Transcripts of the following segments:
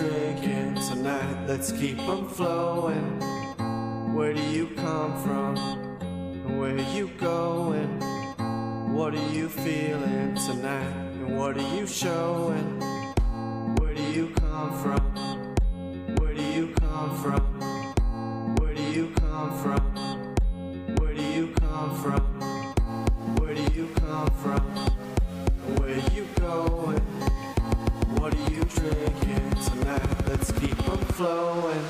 drinking tonight? Let's keep them flowing. Where do you come from? Where are you going? What are you feeling tonight? And what are you showing? Where do you come from? Where do you come from? Where do you come from? Where do you come from? Where do you come from? Where are you going? What are you drinking tonight? Let's keep them flowing.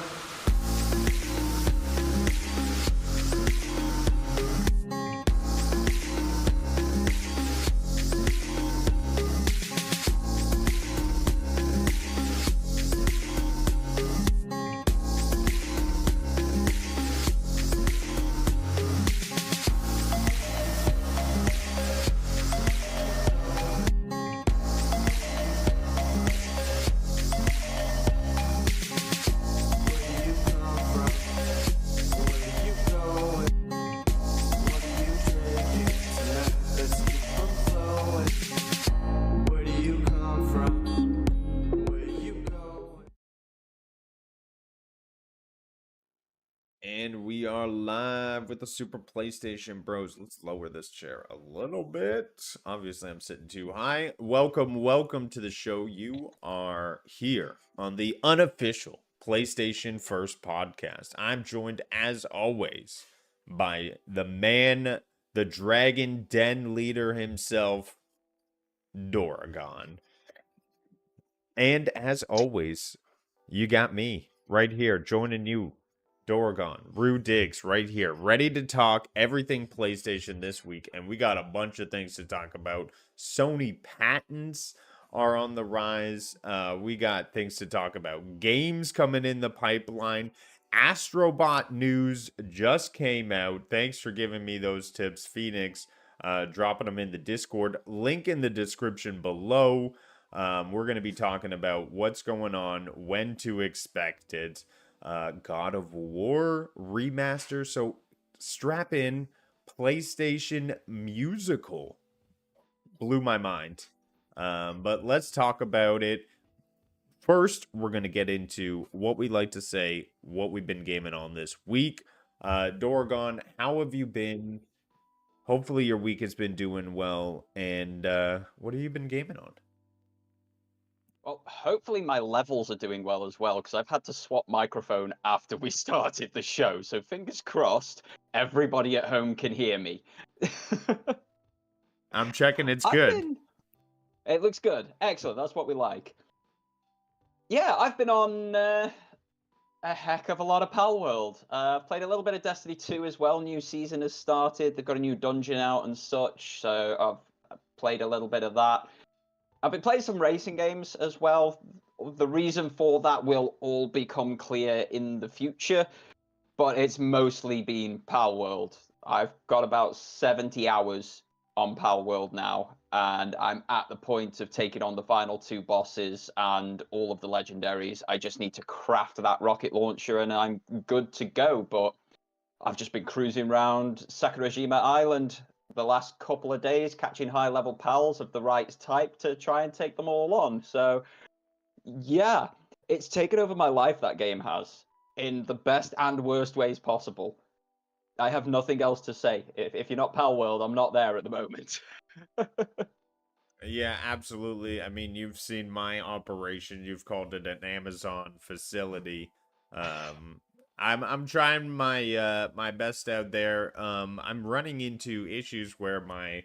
And we are live with the Super PlayStation Bros. Let's lower this chair a little bit. Obviously, I'm sitting too high. Welcome to the show. You are here on the Unofficial PlayStation First podcast. I'm joined, as always, by the man, the Dragon Den leader himself, Doragon. And as always, you got me right here joining you, Doragon, Rue Diggs, right here, ready to talk everything PlayStation this week. And we got a bunch of things to talk about. Sony patents are on the rise. We got things to talk about. Games coming in the pipeline. Astrobot news just came out. Thanks for giving me those tips, Phoenix. Dropping them in the Discord. Link in the description below. We're going to be talking about what's going on, when to expect it. God of War remaster. So strap in. PlayStation musical blew my mind. But let's talk about it. First, we're going to get into what we like to say, what we've been gaming on this week. Doragon, how have you been? Hopefully your week has been doing well. And what have you been gaming on? Well, hopefully my levels are doing well as well, because I've had to swap microphone after we started the show. So fingers crossed, everybody at home can hear me. I'm checking it's good. It looks good. Excellent. That's what we like. Yeah, I've been on a heck of a lot of Pal World. I've played a little bit of Destiny 2 as well. New season has started. They've got a new dungeon out and such. So I've played a little bit of that. I've been playing some racing games as well. The reason for that will all become clear in the future, but it's mostly been Pal World. I've got about 70 hours on Pal World now, and I'm at the point of taking on the final two bosses and all of the legendaries. I just need to craft that rocket launcher, and I'm good to go, but I've just been cruising around Sakurajima Island the last couple of days, catching high-level pals of the right type to try and take them all on. So, yeah, it's taken over my life, that game has, in the best and worst ways possible. I have nothing else to say. If you're not Pal World, I'm not there at the moment. Yeah, absolutely. I mean, you've seen my operation. You've called it an Amazon facility. I'm trying my my best out there. I'm running into issues where my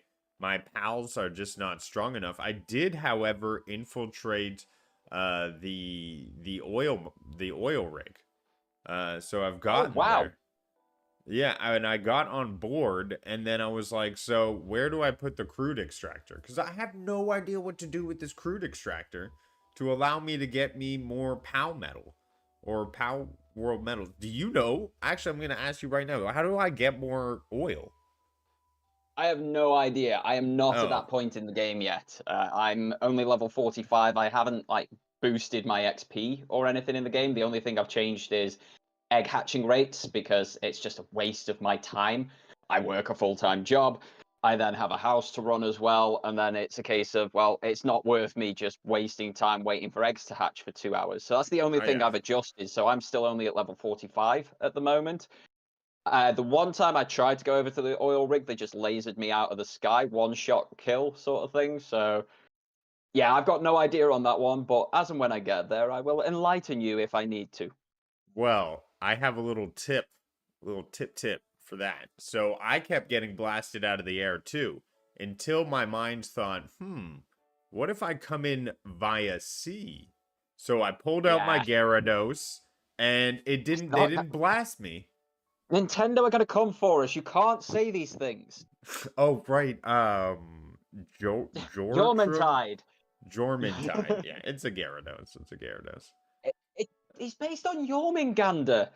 pals are just not strong enough. I did, however, infiltrate the oil rig. So I've gotten there. Yeah, and I got on board, and then I was like, so where do I put the crude extractor? Because I have no idea what to do with this crude extractor to allow me to get me more PAL metal or PAL world metals. Do you know? Actually, I'm going to ask you right now. How do I get more oil? I have no idea. I am not at that point in the game yet. I'm only level 45. I haven't boosted my XP or anything in the game. The only thing I've changed is egg hatching rates, because it's just a waste of my time. I work a full-time job. I then have a house to run as well, and then it's a case of, well, it's not worth me just wasting time waiting for eggs to hatch for 2 hours. So that's the only Oh thing yeah. I've adjusted. So I'm still only at level 45 at the moment. The one time I tried to go over to the oil rig, they just lasered me out of the sky, one shot kill sort of thing. So yeah, I've got no idea on that one, but as and when I get there, I will enlighten you if I need to. Well, I have a little tip for that. So I kept getting blasted out of the air too, until my mind thought, what if I come in via sea? So I pulled out my Yeah, Gyarados, and it's they not that didn't blast me. Nintendo are gonna come for us. You can't say these things. Oh right, Jortrum, Jormuntide. Jormuntide. Yeah, it's a Gyarados. It's a Gyarados. It's based on Jormungandr,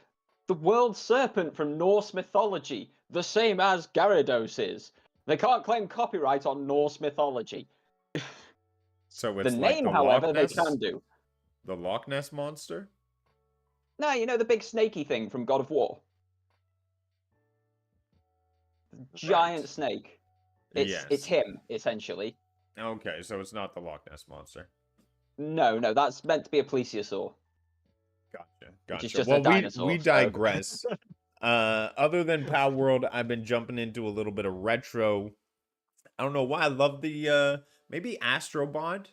the world serpent from Norse mythology, the same as Gyarados is. They can't claim copyright on Norse mythology. So The it's like name, the Loch however, they Ness, can do. the Loch Ness monster. No, you know the big snaky thing from God of War? Right. Giant snake. It's Yes. him, essentially. Okay, so it's not the Loch Ness monster. No, that's meant to be a plesiosaur, Gotcha. which is Gotcha. just a Well, we dinosaur, so digress. Other than Pal World, I've been jumping into a little bit of retro. I don't know why I love the maybe Astrobot.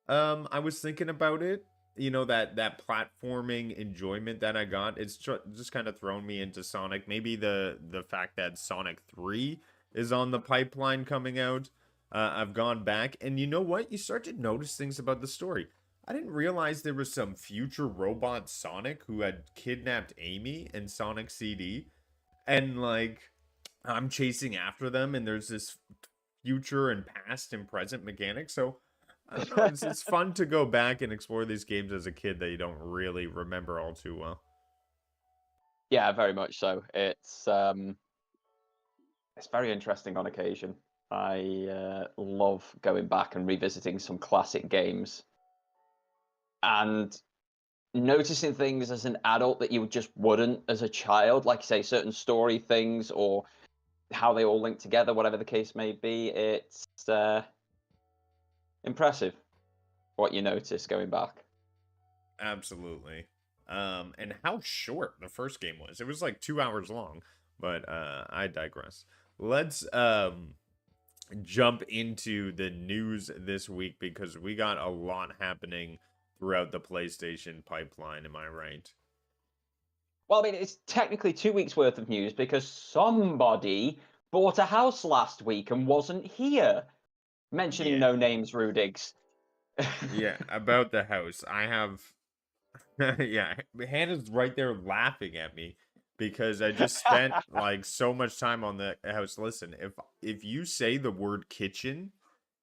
I was thinking about it. You know, that platforming enjoyment that I got. It's just kind of thrown me into Sonic. Maybe the fact that Sonic 3 is on the pipeline coming out. I've gone back, and you know what? You start to notice things about the story. I didn't realize there was some future robot Sonic who had kidnapped Amy and Sonic CD, and like I'm chasing after them, and there's this future and past and present mechanic. So I don't know. It's fun to go back and explore these games as a kid that you don't really remember all too well. yeah, very much so. It's very interesting on occasion. I love going back and revisiting some classic games and noticing things as an adult that you just wouldn't as a child, like say certain story things or how they all link together, whatever the case may be. It's impressive what you notice going back. Absolutely. And how short the first game was. It was like 2 hours long, but I digress. Let's jump into the news this week because we got a lot happening throughout the PlayStation pipeline. Am I right? Well, I mean, it's technically 2 weeks worth of news because somebody bought a house last week and wasn't here. Mentioning Yeah. no names, Rudigs. Yeah, about the house. I have yeah, Hannah's right there laughing at me because I just spent like so much time on the house. Listen, if you say the word kitchen,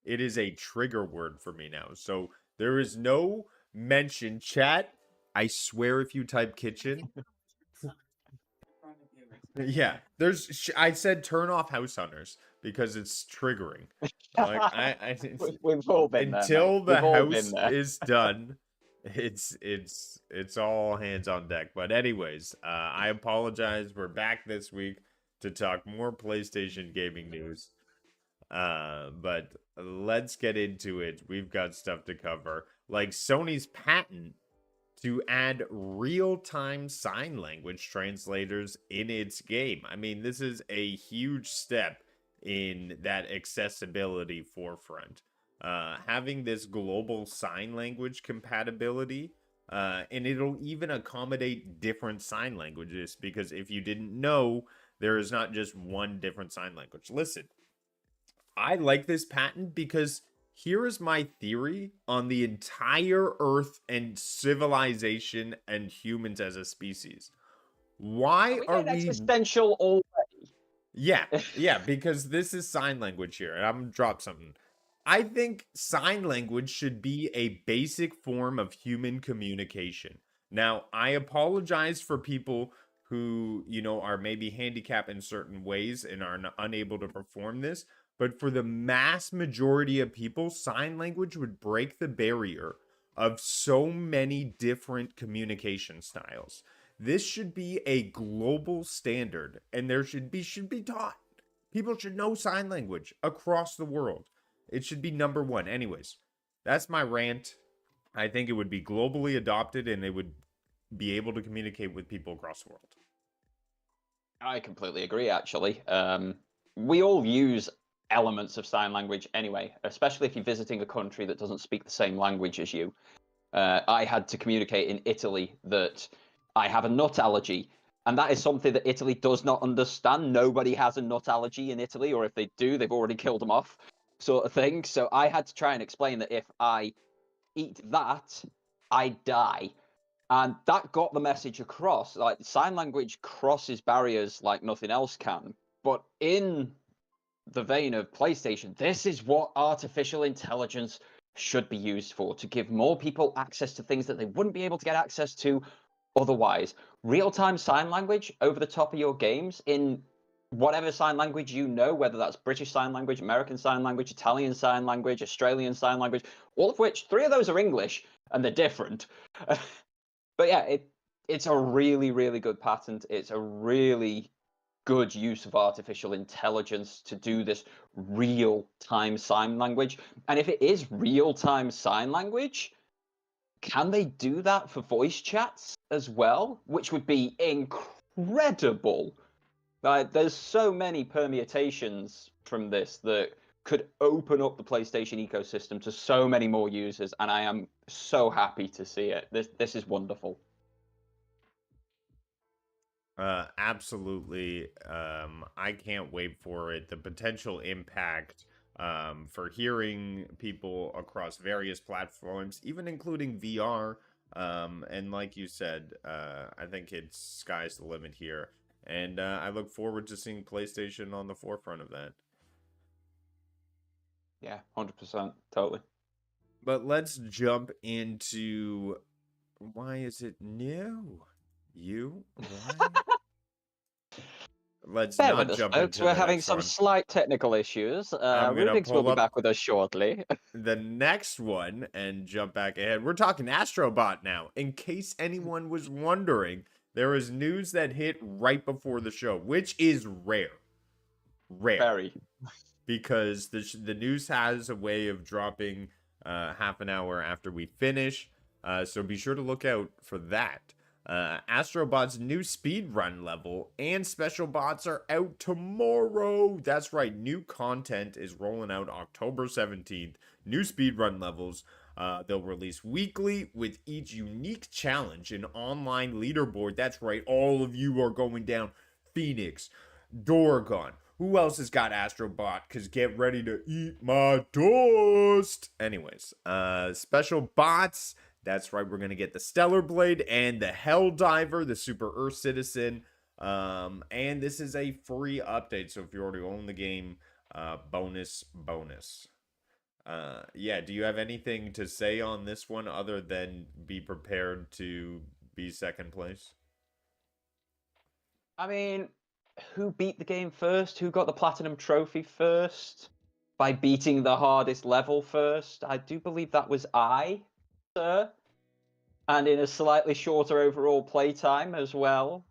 it is a trigger word for me now. So there is no mention chat. I swear if you type kitchen, yeah, I said turn off house hunters because it's triggering. Like I We've all been there, mate. until the We've all been house there. is done, it's all hands on deck. But anyways, I apologize. We're back this week to talk more PlayStation gaming news. But let's get into it. We've got stuff to cover, like Sony's patent to add real-time sign language translators in its game. I mean, this is a huge step in that accessibility forefront. Having this global sign language compatibility, and it'll even accommodate different sign languages because if you didn't know, there is not just one different sign language. Listen, I like this patent because here is my theory on the entire Earth and civilization and humans as a species. Are Why we are getting we? existential already? Yeah, because this is sign language here, and I'm gonna drop something. I think sign language should be a basic form of human communication. Now, I apologize for people who, are maybe handicapped in certain ways and are unable to perform this, but for the mass majority of people, sign language would break the barrier of so many different communication styles. This should be a global standard and there should be taught. People should know sign language across the world. It should be number one. Anyways, that's my rant. I think it would be globally adopted and it would be able to communicate with people across the world. I completely agree, actually. We all use elements of sign language anyway, especially if you're visiting a country that doesn't speak the same language as you. I had to communicate in Italy that I have a nut allergy, and that is something that Italy does not understand. Nobody has a nut allergy in Italy, or if they do, they've already killed them off, sort of thing. So I had to try and explain that if I eat that, I die. And that got the message across. Like, sign language crosses barriers like nothing else can. But in the vein of PlayStation, this is what artificial intelligence should be used for, to give more people access to things that they wouldn't be able to get access to otherwise. Real-time sign language over the top of your games in whatever sign language you know, whether that's British Sign Language, American Sign Language, Italian Sign Language, Australian Sign Language, all of which, 3 of those are English, and they're different. But yeah, it's a really, really good patent. It's a really good use of artificial intelligence to do this real-time sign language. And if it is real-time sign language, can they do that for voice chats as well? Which would be incredible. There's so many permutations from this that could open up the PlayStation ecosystem to so many more users, and I am so happy to see it. This is wonderful. Absolutely. I can't wait for it. The potential impact for hearing people across various platforms, even including VR. And like you said, I think it's sky's the limit here. And I look forward to seeing PlayStation on the forefront of that. Yeah, 100%. Totally. But let's jump into why is it new? You? Why? Let's Bear not with us, jump folks. into We're the having next some one. slight technical issues. I'm gonna Rubik's will pull be up back with us shortly. the next one and jump back ahead. We're talking Astrobot now. In case anyone was wondering, there is news that hit right before the show, which is rare. Rare. Very. Because the news has a way of dropping half an hour after we finish. So be sure to look out for that. Astrobot's new speedrun level and special bots are out tomorrow. That's right, new content is rolling out October 17th. New speedrun levels. They'll release weekly with each unique challenge and online leaderboard. That's right, all of you are going down. Phoenix, Dorgon. Who else has got Astrobot? Because get ready to eat my dust. Anyways, special bots. That's right, we're going to get the Stellar Blade and the Hell Diver, the Super Earth Citizen. And this is a free update, so if you already own the game, bonus. Yeah, do you have anything to say on this one other than be prepared to be second place? I mean, who beat the game first? Who got the Platinum Trophy first? By beating the hardest level first? I do believe that was I, sir. And in a slightly shorter overall playtime as well.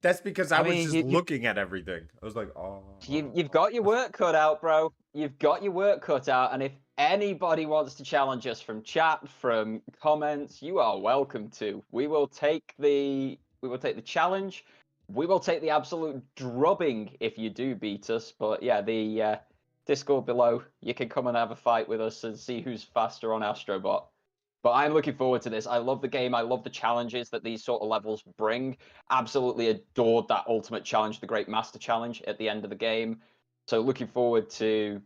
That's because I was mean, just looking at everything. I was like, oh. You've got your work cut out, bro. You've got your work cut out. And if anybody wants to challenge us from chat, from comments, you are welcome to. We will take the challenge. We will take the absolute drubbing if you do beat us. But yeah, the Discord below, you can come and have a fight with us and see who's faster on Astrobot. But I'm looking forward to this. I love the game. I love the challenges that these sort of levels bring. Absolutely adored that ultimate challenge, the Great Master Challenge at the end of the game. So looking forward to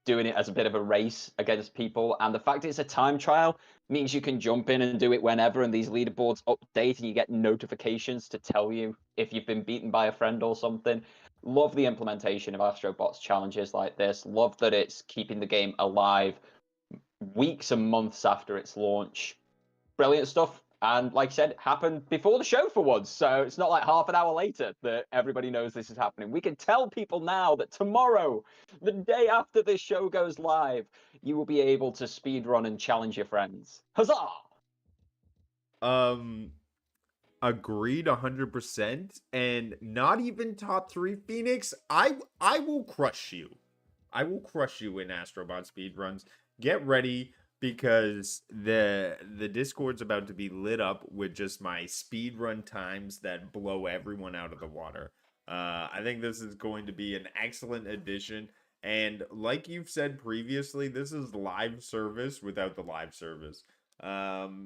doing it as a bit of a race against people. And the fact it's a time trial means you can jump in and do it whenever. And these leaderboards update and you get notifications to tell you if you've been beaten by a friend or something. Love the implementation of Astrobot's challenges like this. Love that it's keeping the game alive weeks and months after its launch. Brilliant stuff. And like I said, happened before the show for once. So it's not like half an hour later that everybody knows this is happening. We can tell people now that tomorrow, the day after this show goes live, you will be able to speedrun and challenge your friends. Huzzah! Agreed 100%. And not even top 3 Phoenix. I will crush you. I will crush you in Astrobot speedruns. Get ready because the Discord's about to be lit up with just my speedrun times that blow everyone out of the water. I think this is going to be an excellent addition. And like you've said previously, this is live service without the live service.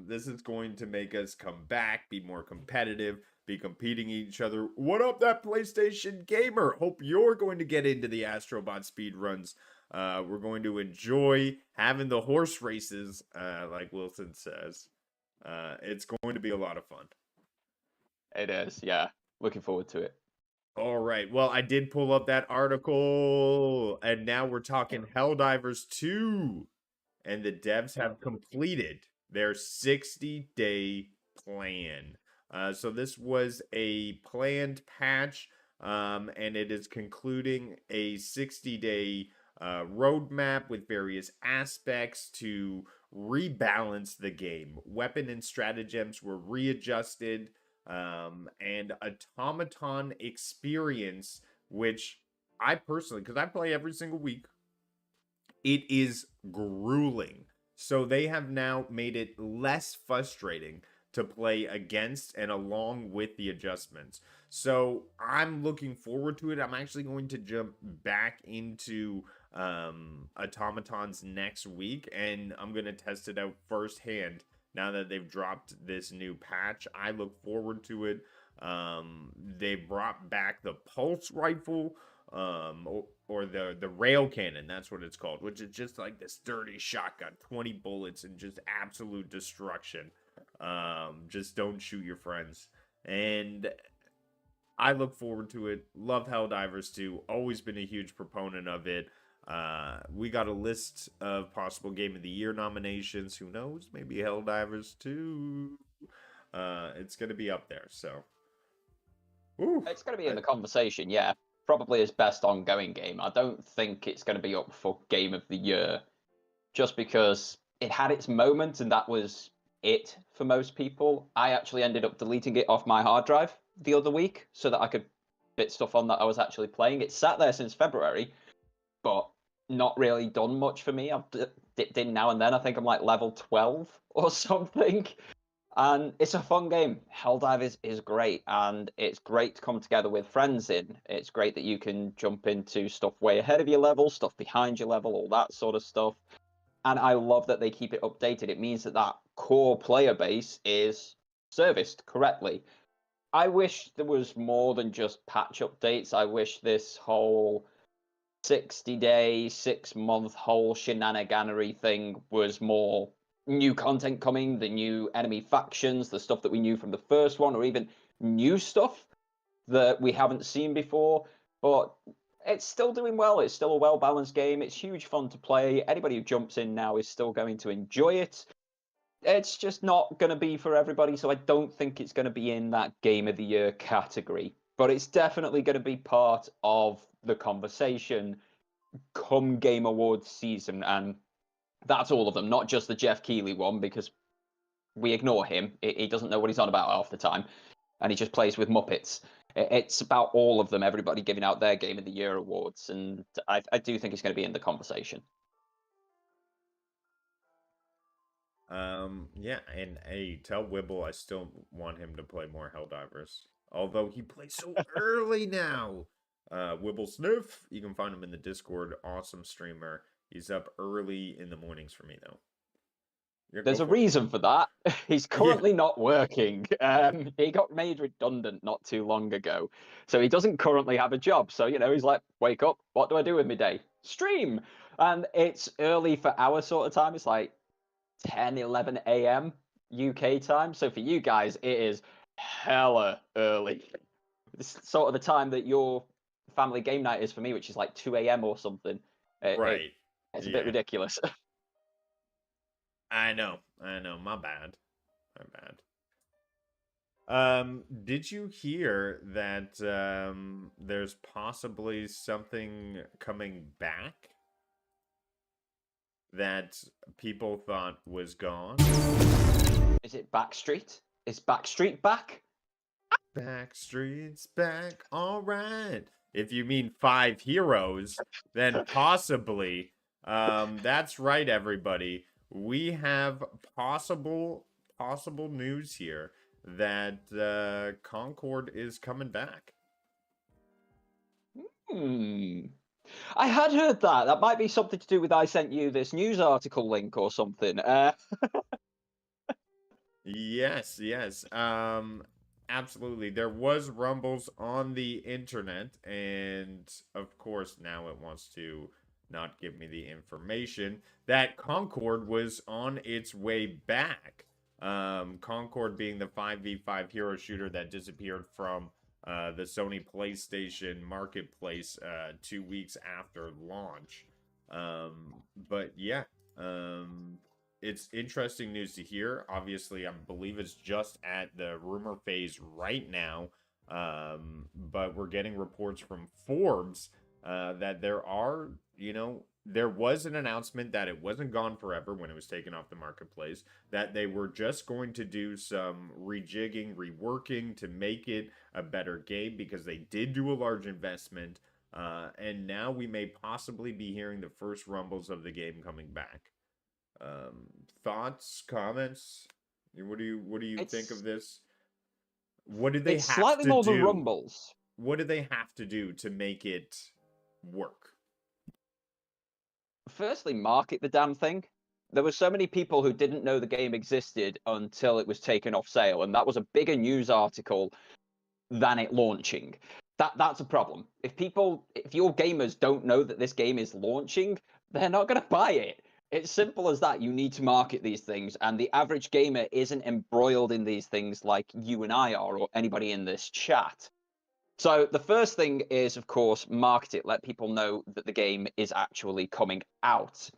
This is going to make us come back, be more competitive, be competing each other. What up, that PlayStation gamer? Hope you're going to get into the Astrobot speedruns. We're going to enjoy having the horse races, like Wilson says. It's going to be a lot of fun. It is, yeah. Looking forward to it. All right. Well, I did pull up that article, and now we're talking Helldivers 2. And the devs have completed their 60-day plan. So this was a planned patch, and it is concluding a 60-day roadmap with various aspects to rebalance the game. Weapon and stratagems were readjusted, and automaton experience, which I personally, because I play every single week, it is grueling. So they have now made it less frustrating to play against and along with the adjustments. So I'm looking forward to it. I'm actually going to jump back into automatons next week, and I'm going to test it out firsthand now that they've dropped this new patch. I look forward to it. They brought back the pulse rifle, or the rail cannon, that's what it's called, which is just like this dirty shotgun, 20 bullets and just absolute destruction. Just don't shoot your friends. And I look forward to it. Love Helldivers 2. Always been a huge proponent of it. We got a list of possible Game of the Year nominations. Who knows? Maybe Helldivers 2. It's going to be up there, so. Ooh, it's going to be in the conversation, yeah. Probably his best ongoing game. I don't think it's going to be up for Game of the Year, just because it had its moment and that was it for most people. I actually ended up deleting it off my hard drive the other week so that I could fit stuff on that I was actually playing. It sat there since February, but not really done much for me. I've dipped in now and then. I think I'm like level 12 or something. And it's a fun game. Helldivers is great, and it's great to come together with friends in. It's great that you can jump into stuff way ahead of your level, stuff behind your level, all that sort of stuff. And I love that they keep it updated. It means that that core player base is serviced correctly. I wish there was more than just patch updates. I wish this whole 60-day, 6-month whole shenaniganery thing was more new content coming, the new enemy factions, the stuff that we knew from the first one, or even new stuff that we haven't seen before. But it's still doing well. It's still a well-balanced game. It's huge fun to play. Anybody who jumps in now is still going to enjoy it. It's just not going to be for everybody, so I don't think it's going to be in that Game of the Year category. But it's definitely going to be part of the conversation come Game Awards season, and that's all of them, not just the Jeff Keighley one, because we ignore him. He doesn't know what he's on about half the time, and he just plays with Muppets. It's about all of them, everybody giving out their Game of the Year awards, and I do think it's going to be in the conversation. Yeah, and hey, tell Wibble I still want him to play more Helldivers. Although he plays so early now. Wibble Sniff, you can find him in the Discord. Awesome streamer. He's up early in the mornings for me, though. There's a reason for that. He's currently not working. He got made redundant not too long ago. So he doesn't currently have a job. So, he's like, wake up. What do I do with my day? Stream. And it's early for our sort of time. It's like 10, 11 a.m. UK time. So for you guys, it is hella early. It's sort of the time that your family game night is for me, which is like 2 a.m. or something. Right. It's a bit ridiculous. I know. My bad. Did you hear that there's possibly something coming back that people thought was gone? Is it Backstreet? Is Backstreet back? Backstreet's back, all right. If you mean 5 heroes, then possibly. That's right, everybody. We have possible news here that Concord is coming back. Hmm. I had heard that. That might be something to do with I sent you this news article link or something. Yes, yes. Absolutely. There was rumbles on the internet, and of course now it wants to not give me the information that Concord was on its way back. Concord being the 5v5 hero shooter that disappeared from the Sony PlayStation marketplace 2 weeks after launch. But yeah, um, it's interesting news to hear. Obviously, I believe it's just at the rumor phase right now. But we're getting reports from Forbes that there was an announcement that it wasn't gone forever when it was taken off the marketplace, that they were just going to do some rejigging, reworking to make it a better game because they did do a large investment. And now we may possibly be hearing the first rumbles of the game coming back. Thoughts, comments? What do you think of it's this? What do they it's have slightly to more than do? rumbles. What do they have to do to make it work? Firstly, market the damn thing. There were so many people who didn't know the game existed until it was taken off sale, and that was a bigger news article than it launching. That's a problem. If your gamers don't know that this game is launching, they're not going to buy it. It's simple as that. You need to market these things, and the average gamer isn't embroiled in these things like you and I are, or anybody in this chat. So the first thing is, of course, market it. Let people know that the game is actually coming out.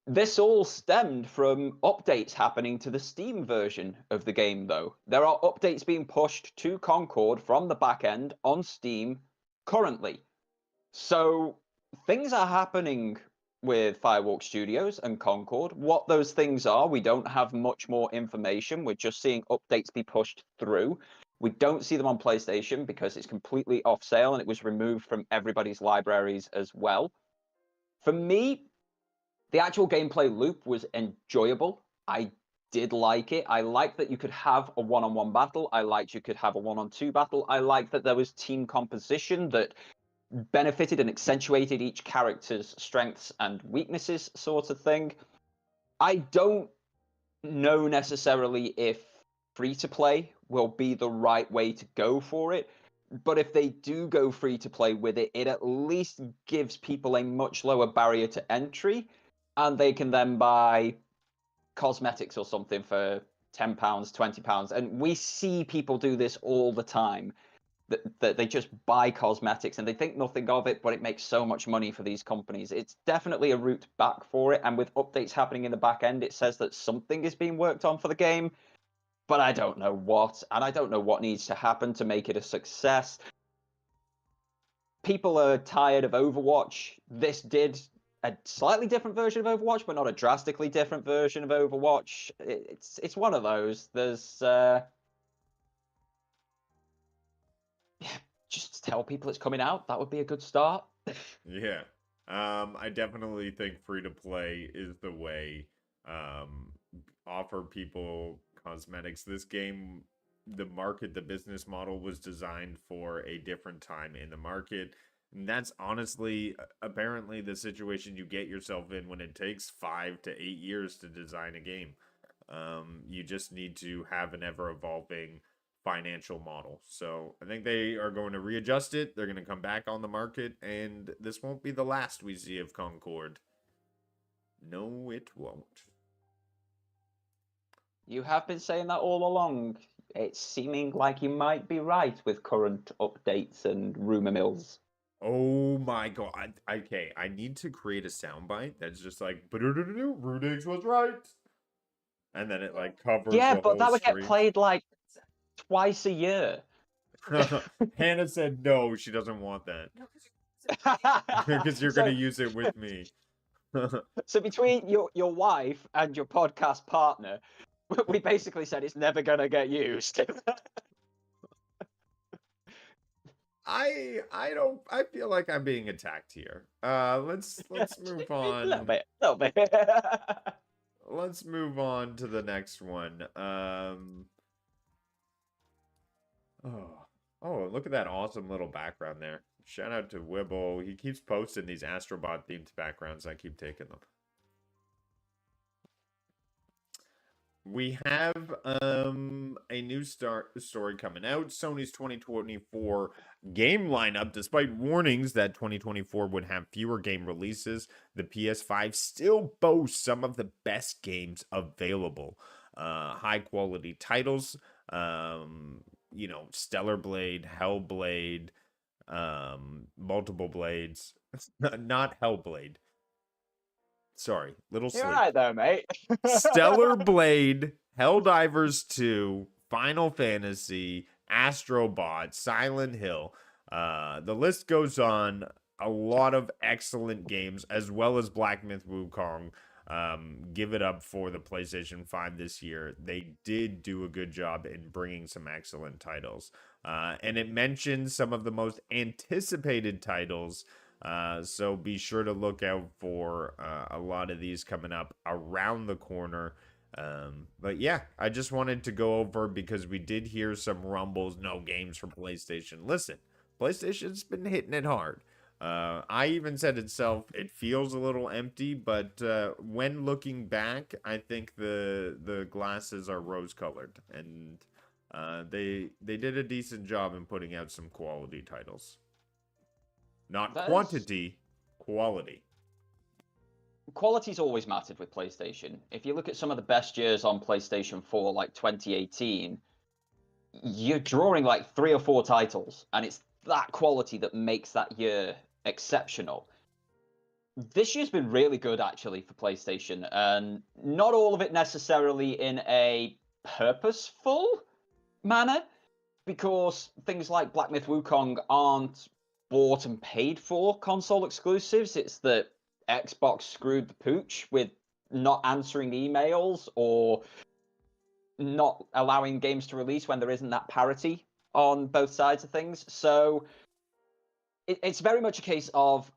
This all stemmed from updates happening to the Steam version of the game, though. There are updates being pushed to Concord from the back end on Steam currently. So things are happening with Firewalk Studios and Concord. What those things are, we don't have much more information. We're just seeing updates be pushed through. We don't see them on PlayStation because it's completely off sale and it was removed from everybody's libraries as well. For me, the actual gameplay loop was enjoyable. I did like it. I liked that you could have a one-on-one battle. I liked you could have a one-on-two battle. I liked that there was team composition that benefited and accentuated each character's strengths and weaknesses, sort of thing. I don't know necessarily if free to play will be the right way to go for it. But if they do go free to play with it, it at least gives people a much lower barrier to entry, and they can then buy cosmetics or something for £10, £20. And we see people do this all the time. That they just buy cosmetics and they think nothing of it, but it makes so much money for these companies. It's definitely a route back for it. And with updates happening in the back end, it says that something is being worked on for the game, but I don't know what, and I don't know what needs to happen to make it a success. People are tired of Overwatch. This did a slightly different version of Overwatch, but not a drastically different version of Overwatch. It's one of those. There's just tell people it's coming out. That would be a good start. Yeah. I definitely think free to play is the way. Um, Offer people cosmetics. This game, the business model was designed for a different time in the market. And that's honestly, apparently, the situation you get yourself in when it takes 5 to 8 years to design a game. You just need to have an ever evolving financial model. So I think they are going to readjust it. They're going to come back on the market, and this won't be the last we see of Concord. No, it won't. You have been saying that all along. It's seeming like you might be right with current updates and rumor mills. Oh my god. Okay, I need to create a soundbite that's just like Rudix was right. And then it like covers Yeah, the but whole that would get screen. played like twice a year. Hannah said no, she doesn't want that. Because you're gonna so, use it with me. so between your wife and your podcast partner, we basically said it's never gonna get used. I feel like I'm being attacked here. Let's move A little on. bit, a little bit. Let's move on to the next one. Oh, look at that awesome little background there. Shout out to Wibble. He keeps posting these Astrobot themed backgrounds. I keep taking them. We have a new story coming out. Sony's 2024 game lineup. Despite warnings that 2024 would have fewer game releases, the PS5 still boasts some of the best games available. High quality titles. Stellar Blade, Hellblade, multiple blades. Not Hellblade. Sorry, little You're sleep. right there, mate. Stellar Blade, Helldivers 2, Final Fantasy, Astrobot, Silent Hill. The list goes on. A lot of excellent games, as well as Black Myth Wukong. Give it up for the PlayStation 5 this year. They did do a good job in bringing some excellent titles. And it mentions some of the most anticipated titles. So be sure to look out for a lot of these coming up around the corner. But yeah, I just wanted to go over because we did hear some rumbles, no games for PlayStation. Listen, PlayStation's been hitting it hard. I even said itself, it feels a little empty, but when looking back, I think the glasses are rose-colored, and they did a decent job in putting out some quality titles. Not quantity, quality. Quality's always mattered with PlayStation. If you look at some of the best years on PlayStation 4, like 2018, you're drawing like 3 or 4 titles, and it's that quality that makes that year exceptional. This year's been really good, actually, for PlayStation, and not all of it necessarily in a purposeful manner, because things like Black Myth Wukong aren't bought and paid for console exclusives. It's that Xbox screwed the pooch with not answering emails or not allowing games to release when there isn't that parity on both sides of things. So it's very much a case of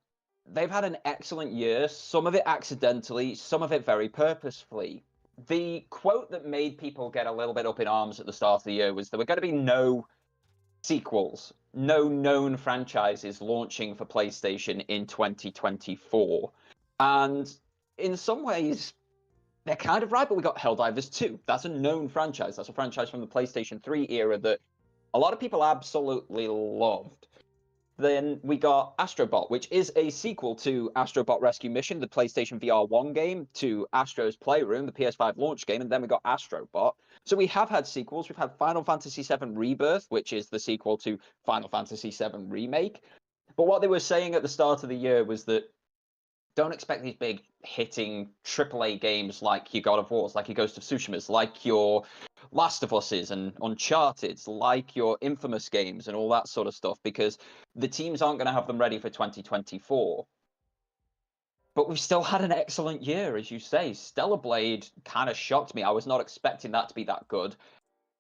they've had an excellent year, some of it accidentally, some of it very purposefully. The quote that made people get a little bit up in arms at the start of the year was there were going to be no sequels, no known franchises launching for PlayStation in 2024. And in some ways, they're kind of right, but we got Helldivers 2. That's a known franchise. That's a franchise from the PlayStation 3 era that a lot of people absolutely loved. Then we got Astrobot, which is a sequel to Astrobot Rescue Mission, the PlayStation VR 1 game, to Astro's Playroom, the PS5 launch game, and then we got Astrobot. So we have had sequels. We've had Final Fantasy VII Rebirth, which is the sequel to Final Fantasy VII Remake. But what they were saying at the start of the year was that don't expect these big hitting AAA games like your God of Wars, like your Ghost of Tsushima's, like your Last of Us's and Uncharted's, like your Infamous games and all that sort of stuff, because the teams aren't going to have them ready for 2024. But we've still had an excellent year, as you say. Stellar Blade kind of shocked me. I was not expecting that to be that good.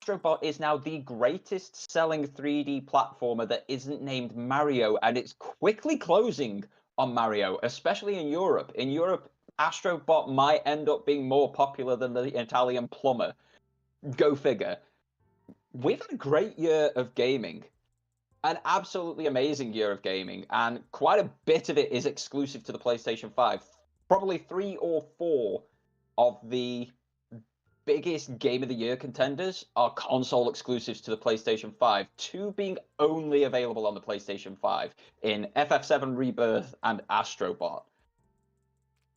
Astrobot is now the greatest selling 3D platformer that isn't named Mario, and it's quickly closing on Mario, especially in Europe. In Europe, Astrobot might end up being more popular than the Italian plumber. Go figure. We've had a great year of gaming. An absolutely amazing year of gaming, and quite a bit of it is exclusive to the PlayStation 5. Probably 3 or 4 of the biggest Game of the Year contenders are console exclusives to the PlayStation 5, 2 being only available on the PlayStation 5 in FF7 Rebirth and Astrobot.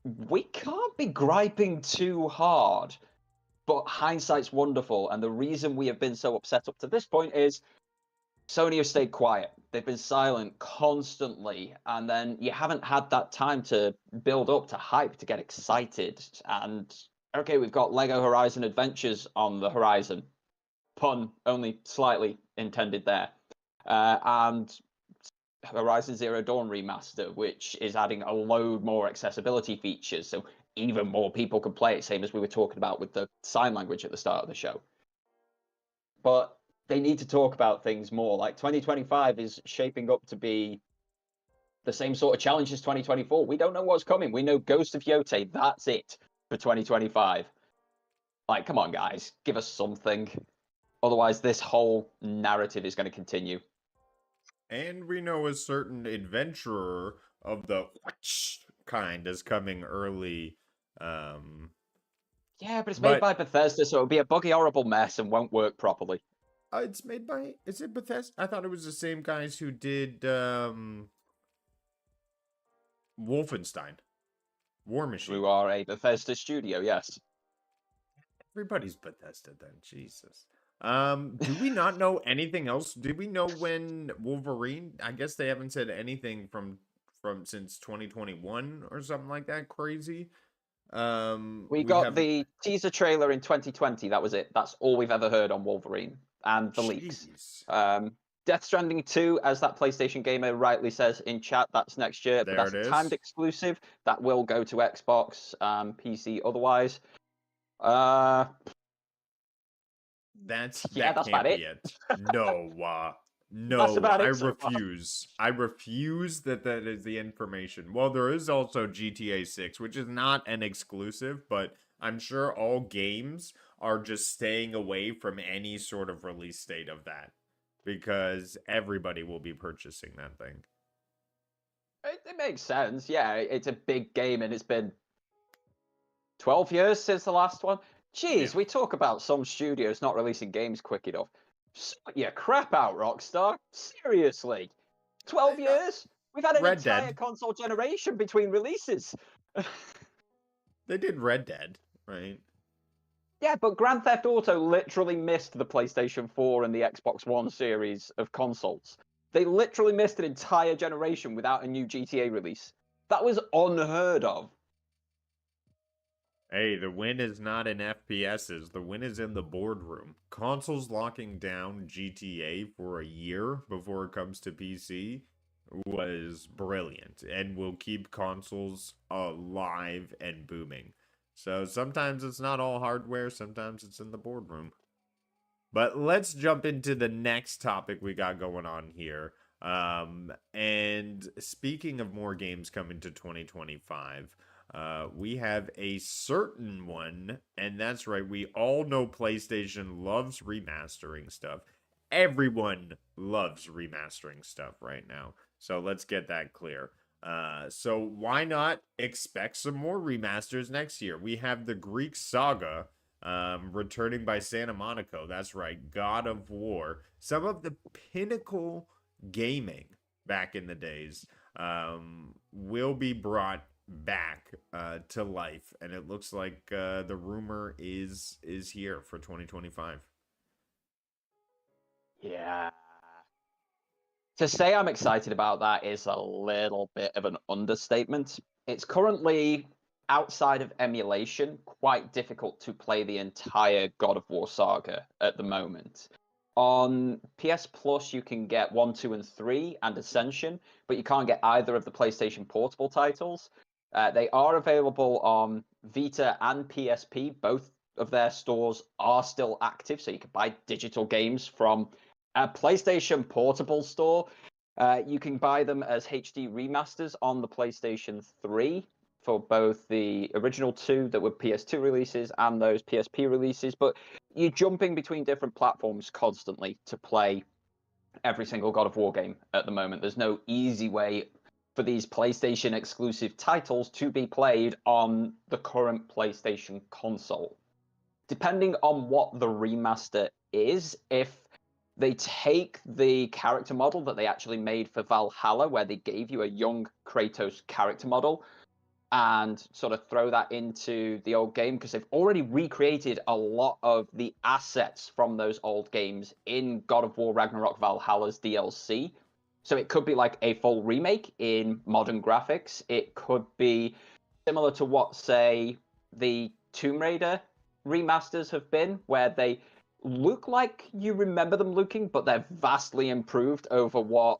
We can't be griping too hard, but hindsight's wonderful, and the reason we have been so upset up to this point is Sony have stayed quiet. They've been silent constantly, and then you haven't had that time to build up to hype, to get excited, and okay, we've got Lego Horizon Adventures on the horizon. Pun only slightly intended there. And Horizon Zero Dawn Remaster, which is adding a load more accessibility features, so even more people can play it, same as we were talking about with the sign language at the start of the show. But they need to talk about things more. Like 2025 is shaping up to be the same sort of challenge as 2024. We don't know what's coming. We know Ghost of Yote, that's it for 2025. Like, come on, guys, give us something. Otherwise, this whole narrative is going to continue. And we know a certain adventurer of the kind is coming early. Yeah, but it's made by Bethesda, so it'll be a buggy, horrible mess and won't work properly. It's made by, is it Bethesda? I thought it was the same guys who did Wolfenstein, War Machine. Who are a Bethesda studio, yes. Everybody's Bethesda then, Jesus. Do we not know anything else? Did we know when Wolverine? I guess they haven't said anything from since 2021 or something like that crazy. We got the teaser trailer in 2020. That was it. That's all we've ever heard on Wolverine and the leaks. Death Stranding 2, as that PlayStation gamer rightly says in chat, that's next year. There but that's a timed exclusive. That will go to Xbox, PC otherwise. That's about it. No, no, that's about I it so refuse. I refuse that is the information. Well, there is also GTA 6, which is not an exclusive, but I'm sure all games are just staying away from any sort of release date of that because everybody will be purchasing that thing. It makes sense. Yeah, it's a big game and it's been 12 years since the last one. Jeez, yeah. We talk about some studios not releasing games quick enough. Sort your crap out, Rockstar. Seriously. 12 years? We've had an entire console generation between releases. They did Red Dead, right? Yeah, but Grand Theft Auto literally missed the PlayStation 4 and the Xbox One series of consoles. They literally missed an entire generation without a new GTA release. That was unheard of. Hey, the win is not in FPSs. The win is in the boardroom. Consoles locking down GTA for a year before it comes to PC was brilliant and will keep consoles alive and booming. So sometimes it's not all hardware, sometimes it's in the boardroom. But let's jump into the next topic we got going on here. And speaking of more games coming to 2025, we have a certain one, and that's right, we all know PlayStation loves remastering stuff. Everyone loves remastering stuff right now, so let's get that clear. So why not expect some more remasters next year? We have the Greek Saga returning by Santa Monica. That's right, God of War. Some of the pinnacle gaming back in the days will be brought back to life, and it looks like the rumor is here for 2025. Yeah. To say I'm excited about that is a little bit of an understatement. It's currently, outside of emulation, quite difficult to play the entire God of War saga at the moment. On PS Plus, you can get 1, 2, and 3 and Ascension, but you can't get either of the PlayStation Portable titles. They are available on Vita and PSP. Both of their stores are still active, so you can buy digital games from a PlayStation Portable store. You can buy them as HD remasters on the PlayStation 3 for both the original 2 that were PS2 releases and those PSP releases, but you're jumping between different platforms constantly to play every single God of War game at the moment. There's no easy way for these PlayStation exclusive titles to be played on the current PlayStation console. Depending on what the remaster is, if they take the character model that they actually made for Valhalla, where they gave you a young Kratos character model, and sort of throw that into the old game, because they've already recreated a lot of the assets from those old games in God of War Ragnarok Valhalla's DLC. So it could be like a full remake in modern graphics. It could be similar to what, say, the Tomb Raider remasters have been, where they look like you remember them looking, but they're vastly improved over what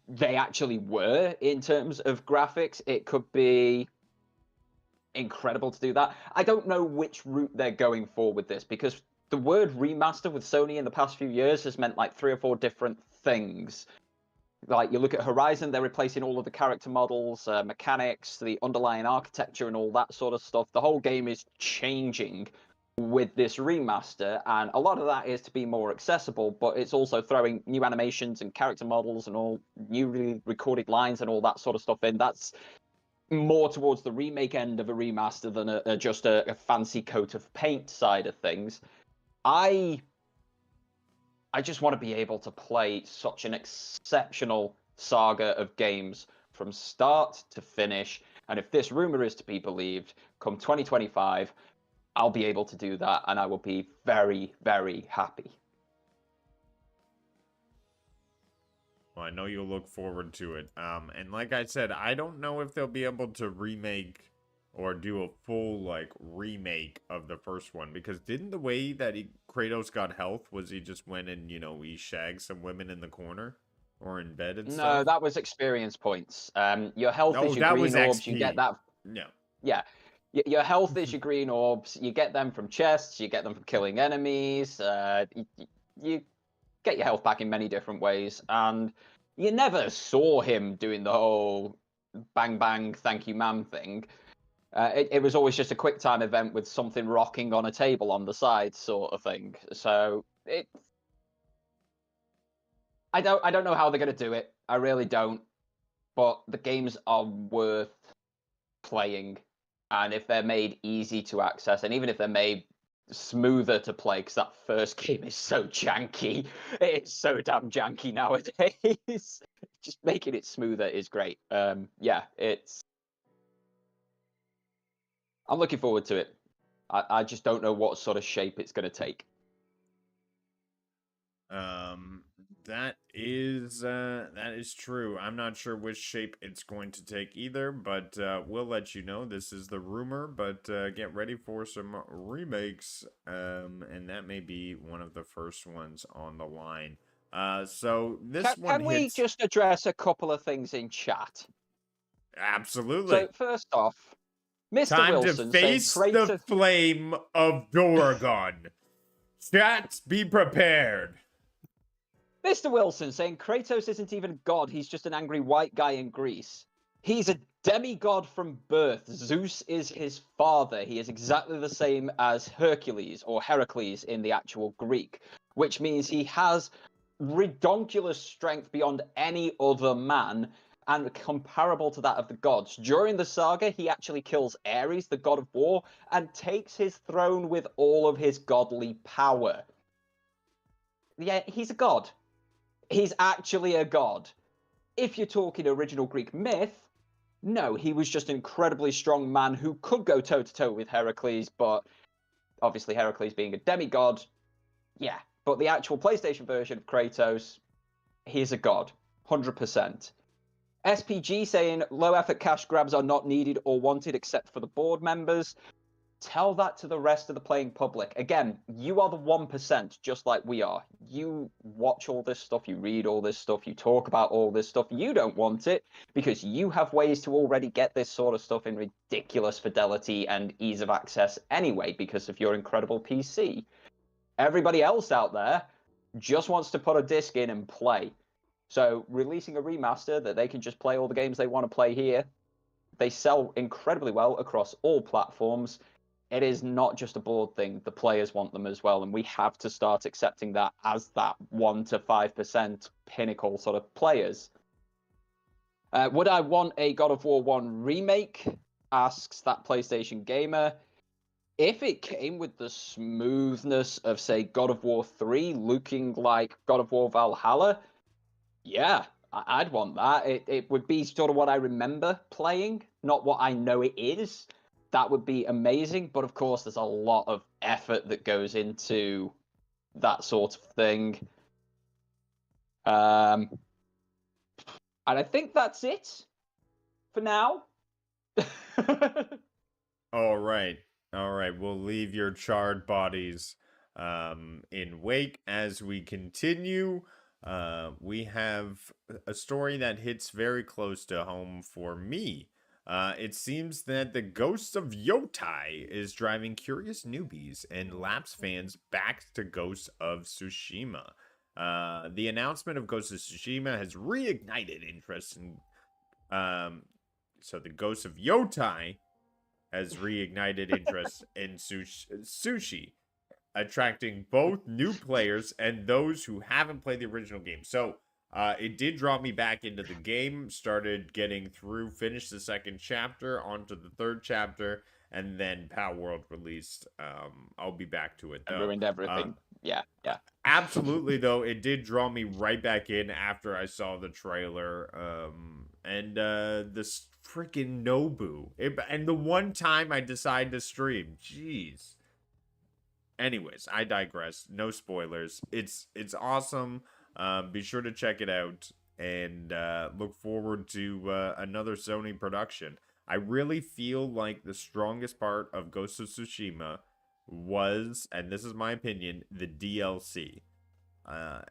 they actually were in terms of graphics. It could be incredible to do that. I don't know which route they're going for with this, because the word remaster with Sony in the past few years has meant like 3 or 4 different things. Like you look at Horizon, they're replacing all of the character models, mechanics, the underlying architecture, and all that sort of stuff. The whole game is changing with this remaster, and a lot of that is to be more accessible, but it's also throwing new animations and character models and all newly recorded lines and all that sort of stuff in. That's more towards the remake end of a remaster than just a fancy coat of paint side of things. I just want to be able to play such an exceptional saga of games from start to finish. And if this rumor is to be believed, come 2025, I'll be able to do that, and I will be very, very happy. Well, I know you'll look forward to it. And like I said, I don't know if they'll be able to remake or do a full, like, remake of the first one. Because didn't the way that Kratos got health was he just went and, you know, he shagged some women in the corner? Or in bed and No, stuff? that was experience points. Your health is your that green was orbs. You get XP. that. No. Yeah. Your health is your green orbs. You get them from chests. You get them from killing enemies. You get your health back in many different ways. And you never saw him doing the whole bang bang thank you ma'am thing. It was always just a quick time event with something rocking on a table on the side sort of thing. So I don't know how they're gonna do it. I really don't. But the games are worth playing, and if they're made easy to access, and even if they're made smoother to play, because that first game is so janky, it's so damn janky nowadays. Just making it smoother is great. Yeah, I'm looking forward to it. I just don't know what sort of shape it's going to take. That is true. I'm not sure which shape it's going to take either, but we'll let you know. This is the rumor, but get ready for some remakes. And that may be one of the first ones on the line. So this one Can we hits just address a couple of things in chat? absolutely. So first off, Mr. Time to Wilson saying face the flame of Dorgon. Chat, be prepared. Mr. Wilson saying Kratos isn't even a god, he's just an angry white guy in Greece. He's a demigod from birth. Zeus is his father. He is exactly the same as Hercules or Heracles in the actual Greek, which means he has redonkulous strength beyond any other man and comparable to that of the gods. During the saga, he actually kills Ares, the god of war, and takes his throne with all of his godly power. Yeah, he's a god. He's actually a god. If you're talking original Greek myth, no, he was just an incredibly strong man who could go toe-to-toe with Heracles, but obviously Heracles being a demigod, yeah. But the actual PlayStation version of Kratos, he's a god, 100%. SPG saying low-effort cash grabs are not needed or wanted except for the board members. Tell that to the rest of the playing public. Again, you are the 1%, just like we are. You watch all this stuff, you read all this stuff, you talk about all this stuff. You don't want it because you have ways to already get this sort of stuff in ridiculous fidelity and ease of access anyway because of your incredible PC. Everybody else out there just wants to put a disc in and play. So releasing a remaster that they can just play all the games they want to play here, they sell incredibly well across all platforms. It is not just a board thing. The players want them as well, and we have to start accepting that as that 1 to 5% pinnacle sort of players. Would I want a God of War 1 remake? Asks that PlayStation gamer. If it came with the smoothness of, say, God of War 3 looking like God of War Valhalla, yeah, I'd want that. It would be sort of what I remember playing, not what I know it is. That would be amazing, but of course there's a lot of effort that goes into that sort of thing. And I think that's it for now. All right. We'll leave your charred bodies in wake as we continue. We have a story that hits very close to home for me. It seems that the Ghost of Yotai is driving curious newbies and lapsed fans back to Ghost of Tsushima. The announcement of Ghost of Tsushima has reignited interest in. So the Ghost of Yotai has reignited interest in sushi, attracting both new players and those who haven't played the original game. So it did draw me back into the game, started getting through, finished the second chapter, onto the third chapter, and then Pow World released. I'll be back to it, And though. ruined everything. Yeah. Absolutely, though, it did draw me right back in after I saw the trailer. And this freaking Nobu. And the one time I decided to stream. Jeez. Anyways, I digress. No spoilers. It's awesome. Be sure to check it out and look forward to another Sony production. I really feel like the strongest part of Ghost of Tsushima was, and this is my opinion, the DLC.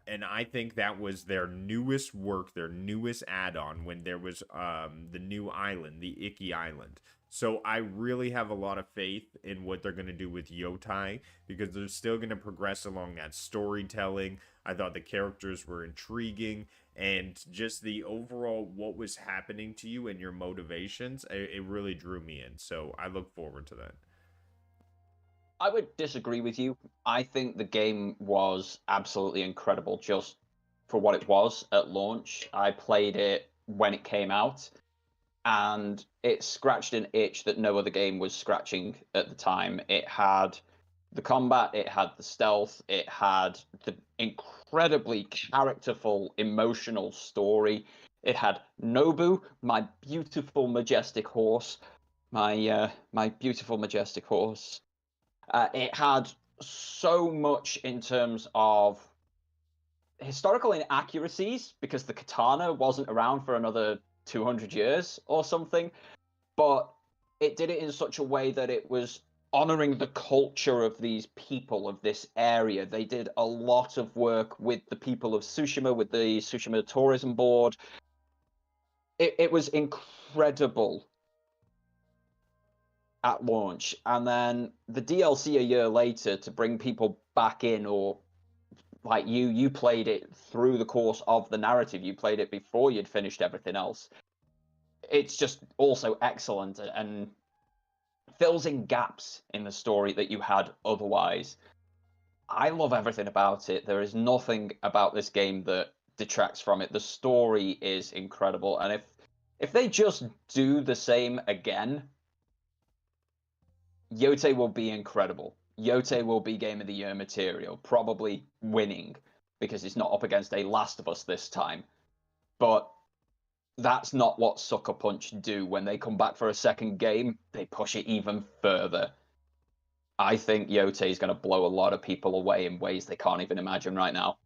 And I think that was their newest work, their newest add-on when there was the new island, the Icky Island. So I really have a lot of faith in what they're going to do with Yotai because they're still going to progress along that storytelling. I thought the characters were intriguing and just the overall what was happening to you and your motivations, it really drew me in. So I look forward to that. I would disagree with you. I think the game was absolutely incredible just for what it was at launch. I played it when it came out, and it scratched an itch that no other game was scratching at the time. It had the combat, it had the stealth, it had the incredibly characterful, emotional story. It had Nobu, my beautiful, majestic horse. My beautiful, majestic horse. It had so much in terms of historical inaccuracies because the katana wasn't around for another 200 years or something, but it did it in such a way that it was honoring the culture of these people of this area. They did a lot of work with the people of Tsushima, with the Tsushima Tourism Board. It was incredible at launch, and then the DLC a year later to bring people back in, or like you played it through the course of the narrative, you played it before you'd finished everything else. It's just also excellent and fills in gaps in the story that you had otherwise. I love everything about it. There is nothing about this game that detracts from it. The story is incredible, and if they just do the same again, Yote will be incredible. Yote will be Game of the Year material, probably winning because it's not up against a Last of Us this time. But that's not what Sucker Punch do. When they come back for a second game, they push it even further. I think Yote is going to blow a lot of people away in ways they can't even imagine right now.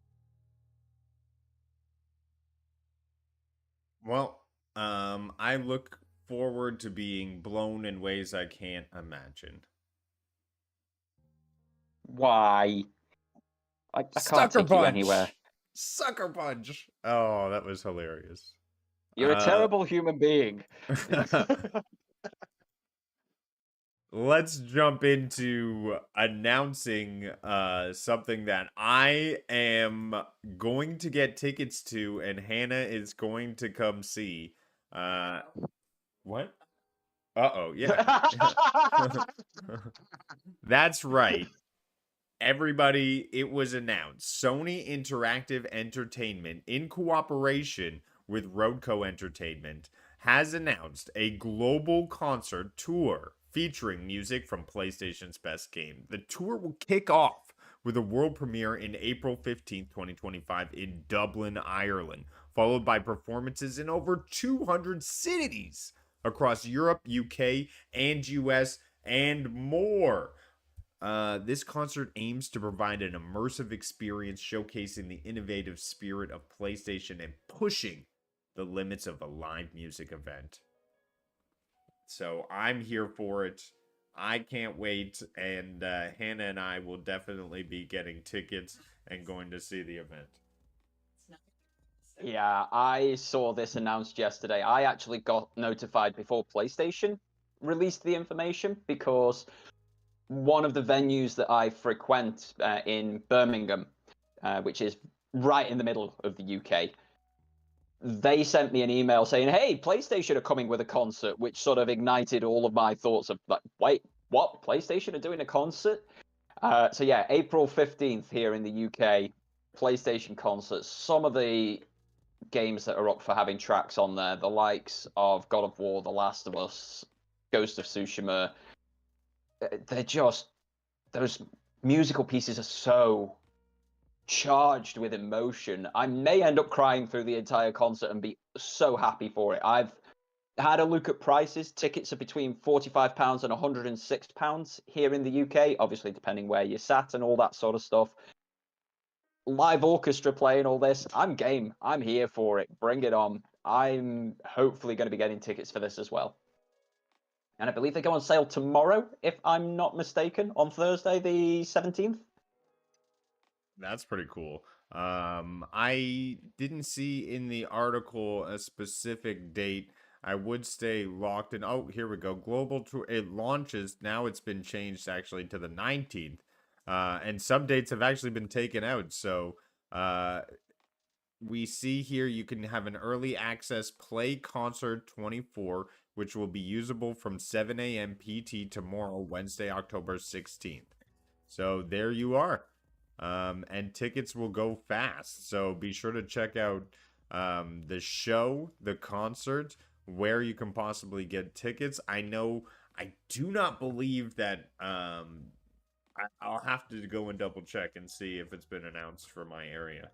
Well, I look forward to being blown in ways I can't imagine. Why? I can't Sucker take you Punch! anywhere. Sucker Punch! Oh, that was hilarious. You're a terrible human being. Let's jump into announcing something that I am going to get tickets to and Hannah is going to come see. What? Uh-oh, yeah. That's right. Everybody, it was announced. Sony Interactive Entertainment, in cooperation with Roadco Entertainment, has announced a global concert tour featuring music from PlayStation's best game. The tour will kick off with a world premiere in April 15th, 2025 in Dublin, Ireland, followed by performances in over 200 cities across Europe, UK, and US, and more. This concert aims to provide an immersive experience showcasing the innovative spirit of PlayStation and pushing the limits of a live music event. So I'm here for it. I can't wait, and Hannah and I will definitely be getting tickets and going to see the event. Yeah, I saw this announced yesterday. I actually got notified before PlayStation released the information because one of the venues that I frequent in Birmingham, which is right in the middle of the UK, they sent me an email saying, "Hey, PlayStation are coming with a concert," which sort of ignited all of my thoughts of like, "Wait, what? PlayStation are doing a concert?" So yeah, April 15th here in the UK, PlayStation concerts. Some of the games that are up for having tracks on there, the likes of God of War, The Last of Us, Ghost of Tsushima, they're just those musical pieces are so charged with emotion. I may end up crying through the entire concert and be so happy for it. I've had a look at prices. Tickets are between £45 and £106 here in the UK, obviously depending where you're sat and all that sort of stuff. Live orchestra playing all this. I'm game. I'm here for it. Bring it on. I'm hopefully going to be getting tickets for this as well. And I believe they go on sale tomorrow, if I'm not mistaken, on Thursday, the 17th. That's pretty cool. I didn't see in the article a specific date. I would stay locked in. Oh, here we go. Global tour. It launches now. It's been changed actually to the 19th, and some dates have actually been taken out. So, we see here you can have an early access play concert 24, which will be usable from 7 a.m. PT tomorrow, Wednesday, October 16th. So there you are. And tickets will go fast. So be sure to check out the show, the concert, where you can possibly get tickets. I know I do not believe that I'll have to go and double check and see if it's been announced for my area.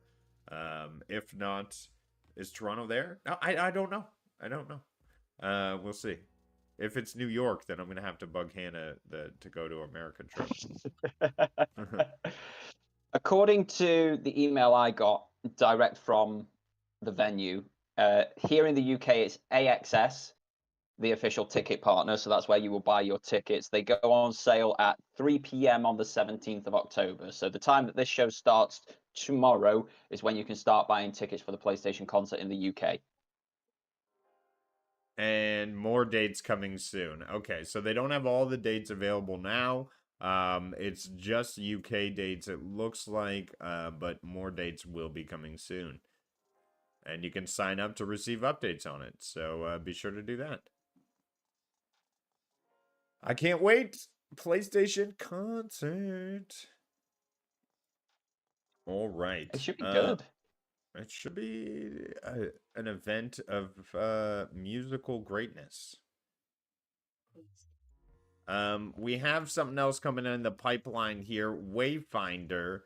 If not, is Toronto there? No, I don't know. I don't know. We'll see. If it's New York, then I'm gonna have to bug Hannah to go to America trip. According to the email I got direct from the venue, here in the UK it's AXS, the official ticket partner, so that's where you will buy your tickets. They go on sale at 3 p.m. on the 17th of October. So the time that this show starts tomorrow is when you can start buying tickets for the PlayStation concert in the UK. And more dates coming soon. Okay, so they don't have all the dates available now. It's just UK dates, it looks like, but more dates will be coming soon. And you can sign up to receive updates on it. So be sure to do that. I can't wait. PlayStation concert. All right. It should be good. It should be an event of musical greatness. We have something else coming in the pipeline here. Wayfinder.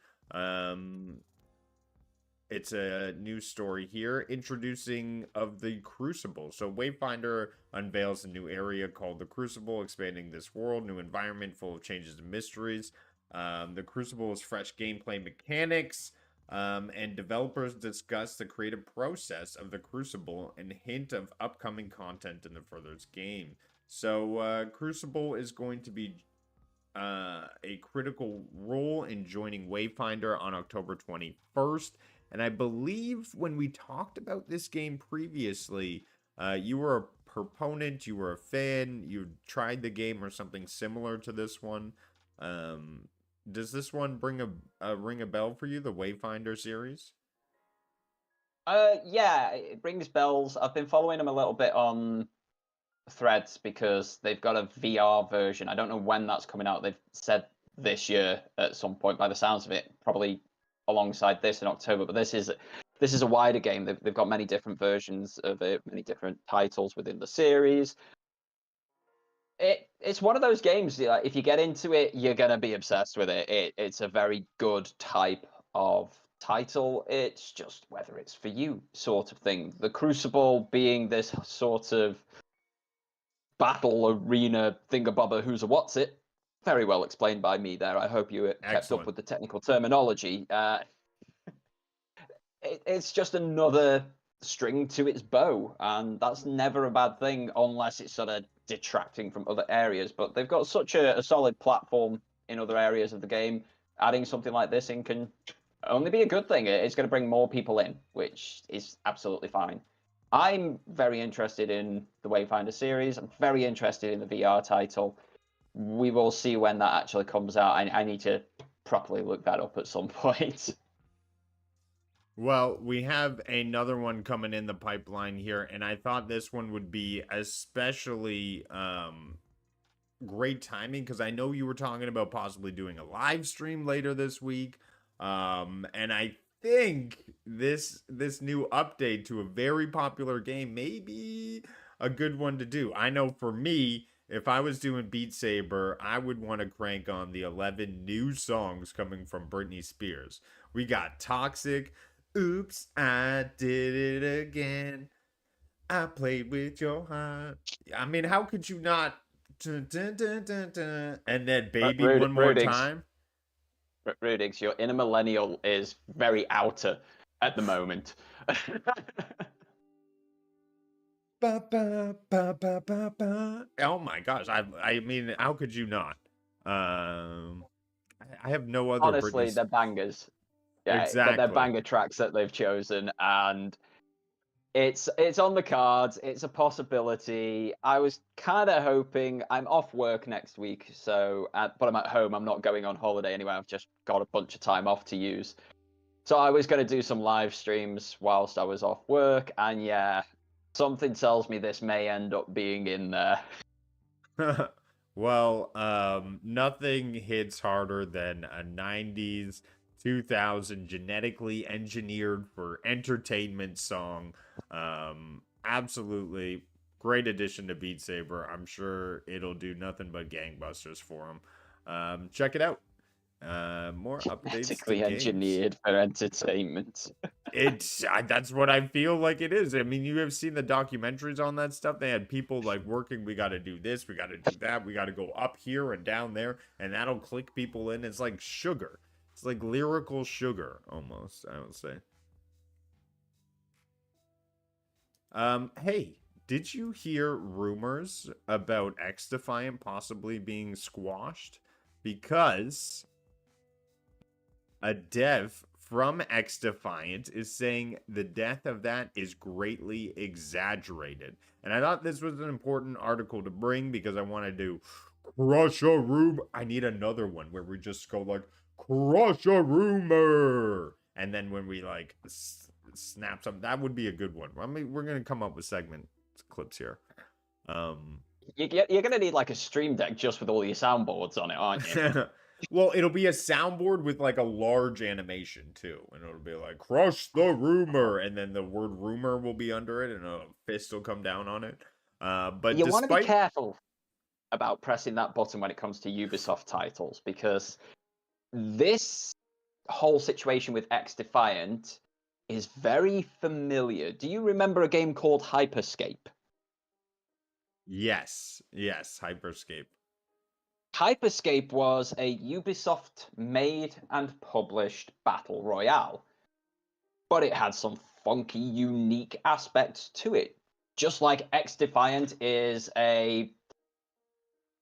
It's a news story here introducing of the Crucible. So Wayfinder unveils a new area called the Crucible, expanding this world, new environment full of changes and mysteries. The Crucible is fresh gameplay mechanics, and developers discuss the creative process of the Crucible and hint of upcoming content in the further game. So Crucible is going to be a critical role in joining Wayfinder on October 21st. And I believe when we talked about this game previously, you were a proponent, you were a fan, you tried the game or something similar to this one. Does this one ring a bell for you, the Wayfinder series? Yeah, it rings bells. I've been following them a little bit on Threads because they've got a VR version. I don't know when that's coming out. They've said this year at some point by the sounds of it, probably alongside this in October, but this is a wider game. They've got many different versions of it, many different titles within the series. It's one of those games, like, if you get into it, you're gonna be obsessed with it. It's a very good type of title. It's just whether it's for you sort of thing. The Crucible being this sort of battle arena thingabobber who's a what's it. Very well explained by me there. I hope you kept up with the technical terminology. It's just another string to its bow, and that's never a bad thing unless it's sort of detracting from other areas. But they've got such a solid platform in other areas of the game. Adding something like this in can only be a good thing. It's going to bring more people in, which is absolutely fine. I'm very interested in the Wayfinder series. I'm very interested in the VR title. We will see when that actually comes out. I need to properly look that up at some point. Well, we have another one coming in the pipeline here, and I thought this one would be especially great timing because I know you were talking about possibly doing a live stream later this week. And I think this new update to a very popular game may be a good one to do. I know for me, if I was doing Beat Saber, I would want to crank on the 11 new songs coming from Britney Spears. We got Toxic, Oops, I Did It Again, I Played With Your Heart. I mean, how could you not? Dun, dun, dun, dun, dun. And then Baby One More Time. Rudix, your inner millennial is very outer at the moment. Ba, ba, ba, ba, ba, ba. Oh my gosh! I mean, how could you not? I have no other. Honestly, Britney... they're bangers. Yeah, exactly. they're banger tracks that they've chosen, and it's on the cards. It's a possibility. I was kind of hoping. I'm off work next week, but I'm at home. I'm not going on holiday anyway. I've just got a bunch of time off to use. So I was going to do some live streams whilst I was off work, and yeah, something tells me this may end up being in there. Well, nothing hits harder than a 90s 2000 genetically engineered for entertainment song. Absolutely great addition to Beat Saber. I'm sure it'll do nothing but gangbusters for him. Check it out. More updates. Genetically engineered for entertainment. That's what I feel like it is. I mean, you have seen the documentaries on that stuff. They had people like working, we got to do this, we got to do that, we got to go up here and down there, and that'll click people in. It's like sugar. It's like lyrical sugar almost, I would say. Hey, did you hear rumors about X Defiant possibly being squashed? Because a dev from X Defiant is saying the death of that is greatly exaggerated. And I thought this was an important article to bring because I wanted to crush a rumor. I need another one where we just go like, crush a rumor. And then when we like snap something, that would be a good one. I mean, we're going to come up with segment clips here. You're going to need like a stream deck just with all your soundboards on it, aren't you? Well, it'll be a soundboard with like a large animation too, and it'll be like "crush the rumor," and then the word "rumor" will be under it, and a fist will come down on it. But you want to be careful about pressing that button when it comes to Ubisoft titles, because this whole situation with X Defiant is very familiar. Do you remember a game called Hyperscape? Yes, Hyperscape. Hyperscape was a Ubisoft-made and published battle royale, but it had some funky, unique aspects to it. Just like X Defiant is a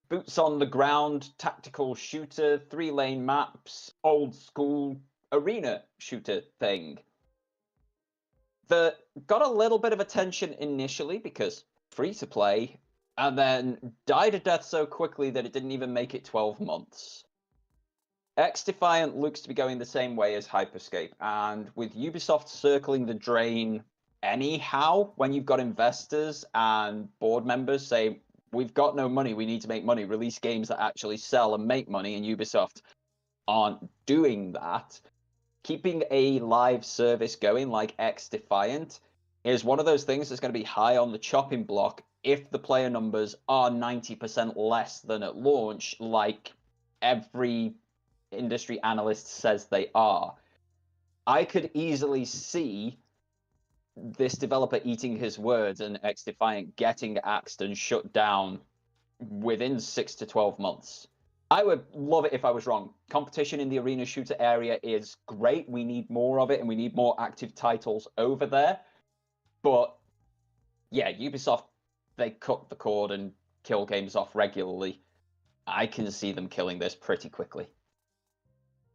boots-on-the-ground tactical shooter, 3-lane maps, old-school arena shooter thing that got a little bit of attention initially because free-to-play, and then died a death so quickly that it didn't even make it 12 months. X Defiant looks to be going the same way as Hyperscape, and with Ubisoft circling the drain anyhow, when you've got investors and board members say, we've got no money, we need to make money, release games that actually sell and make money, and Ubisoft aren't doing that, keeping a live service going like X Defiant is one of those things that's going to be high on the chopping block if the player numbers are 90% less than at launch, like every industry analyst says they are. I could easily see this developer eating his words and X Defiant getting axed and shut down within 6 to 12 months. I would love it if I was wrong. Competition in the arena shooter area is great. We need more of it, and we need more active titles over there. But yeah, Ubisoft, they cut the cord and kill games off regularly. I can see them killing this pretty quickly.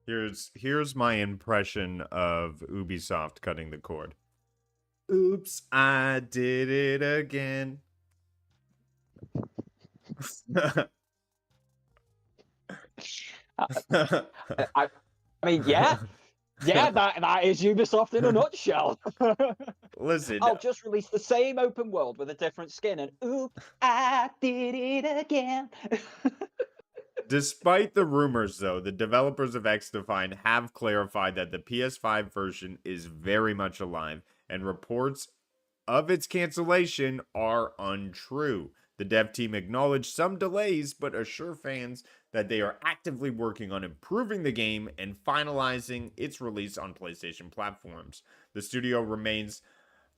Here's my impression of Ubisoft cutting the cord. Oops, I did it again. I, I, I mean, yeah, that is Ubisoft in a nutshell. Listen, I'll just release the same open world with a different skin, and oop, I did it again. despite the rumors, though, the developers of X Defined have clarified that the PS5 version is very much alive, and reports of its cancellation are untrue. The dev team acknowledged some delays, but assure fans that they are actively working on improving the game and finalizing its release on PlayStation platforms. The studio remains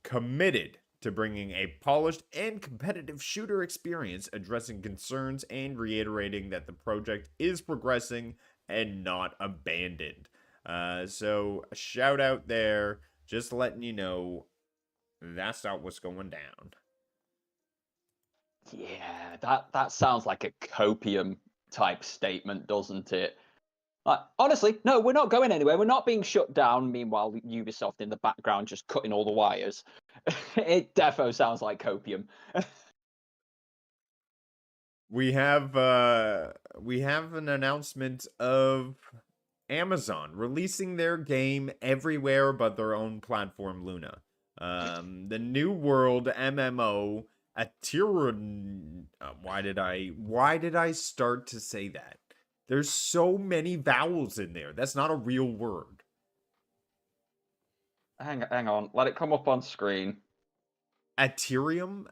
committed to bringing a polished and competitive shooter experience, addressing concerns and reiterating that the project is progressing and not abandoned. So, a shout out there, just letting you know that's not what's going down. Yeah, that sounds like a copium type statement, doesn't it? Like, honestly, no, we're not going anywhere. We're not being shut down. Meanwhile, Ubisoft in the background just cutting all the wires. It defo sounds like copium. We have an announcement of Amazon releasing their game everywhere but their own platform, Luna. The New World MMO, a Tyrann. Why did I start to say that? There's so many vowels in there. That's not a real word. Hang on, let it come up on screen. Aterium?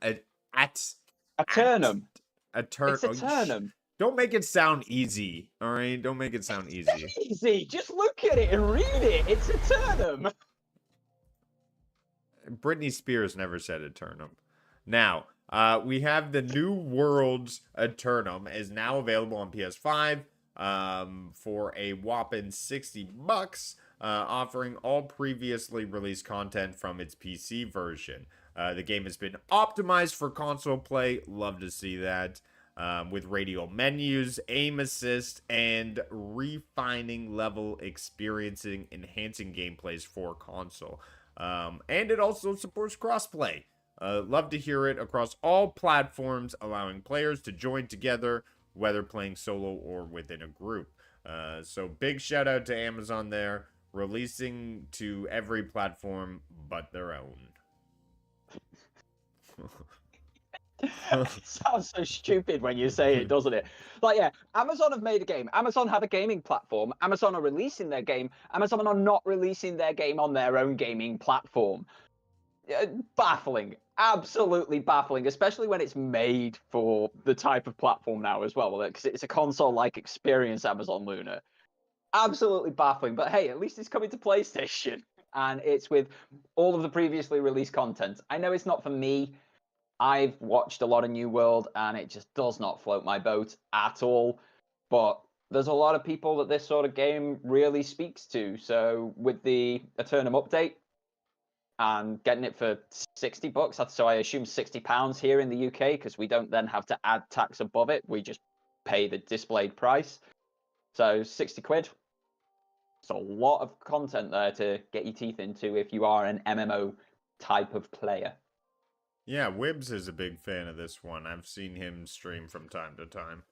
At Eternum. Etern. It's Eternum. Don't make it sound easy, all right? Don't make it sound easy. Easy. Just look at it and read it. It's Eternum. Britney Spears never said Eternum. Now, we have the New World's Eternum is now available on PS5 for a whopping $60, offering all previously released content from its PC version. The game has been optimized for console play. Love to see that. With radial menus, aim assist, and refining level experiencing, enhancing gameplays for console. And it also supports crossplay. Love to hear it across all platforms, allowing players to join together, whether playing solo or within a group. So big shout out to Amazon there, releasing to every platform but their own. It sounds so stupid when you say it, doesn't it? Like, yeah, Amazon have made a game. Amazon have a gaming platform. Amazon are releasing their game. Amazon are not releasing their game on their own gaming platform. Baffling. Absolutely baffling, especially when it's made for the type of platform now as well, because it's a console-like experience, Amazon Luna. Absolutely baffling, but hey, at least it's coming to PlayStation, and it's with all of the previously released content. I know it's not for me. I've watched a lot of New World, and it just does not float my boat at all. But there's a lot of people that this sort of game really speaks to. So with the Eternum update and getting it for $60, so I assume £60 here in the UK, because we don't then have to add tax above it. We just pay the displayed price. So 60 quid. It's a lot of content there to get your teeth into if you are an MMO type of player. Yeah, Wibbs is a big fan of this one. I've seen him stream from time to time.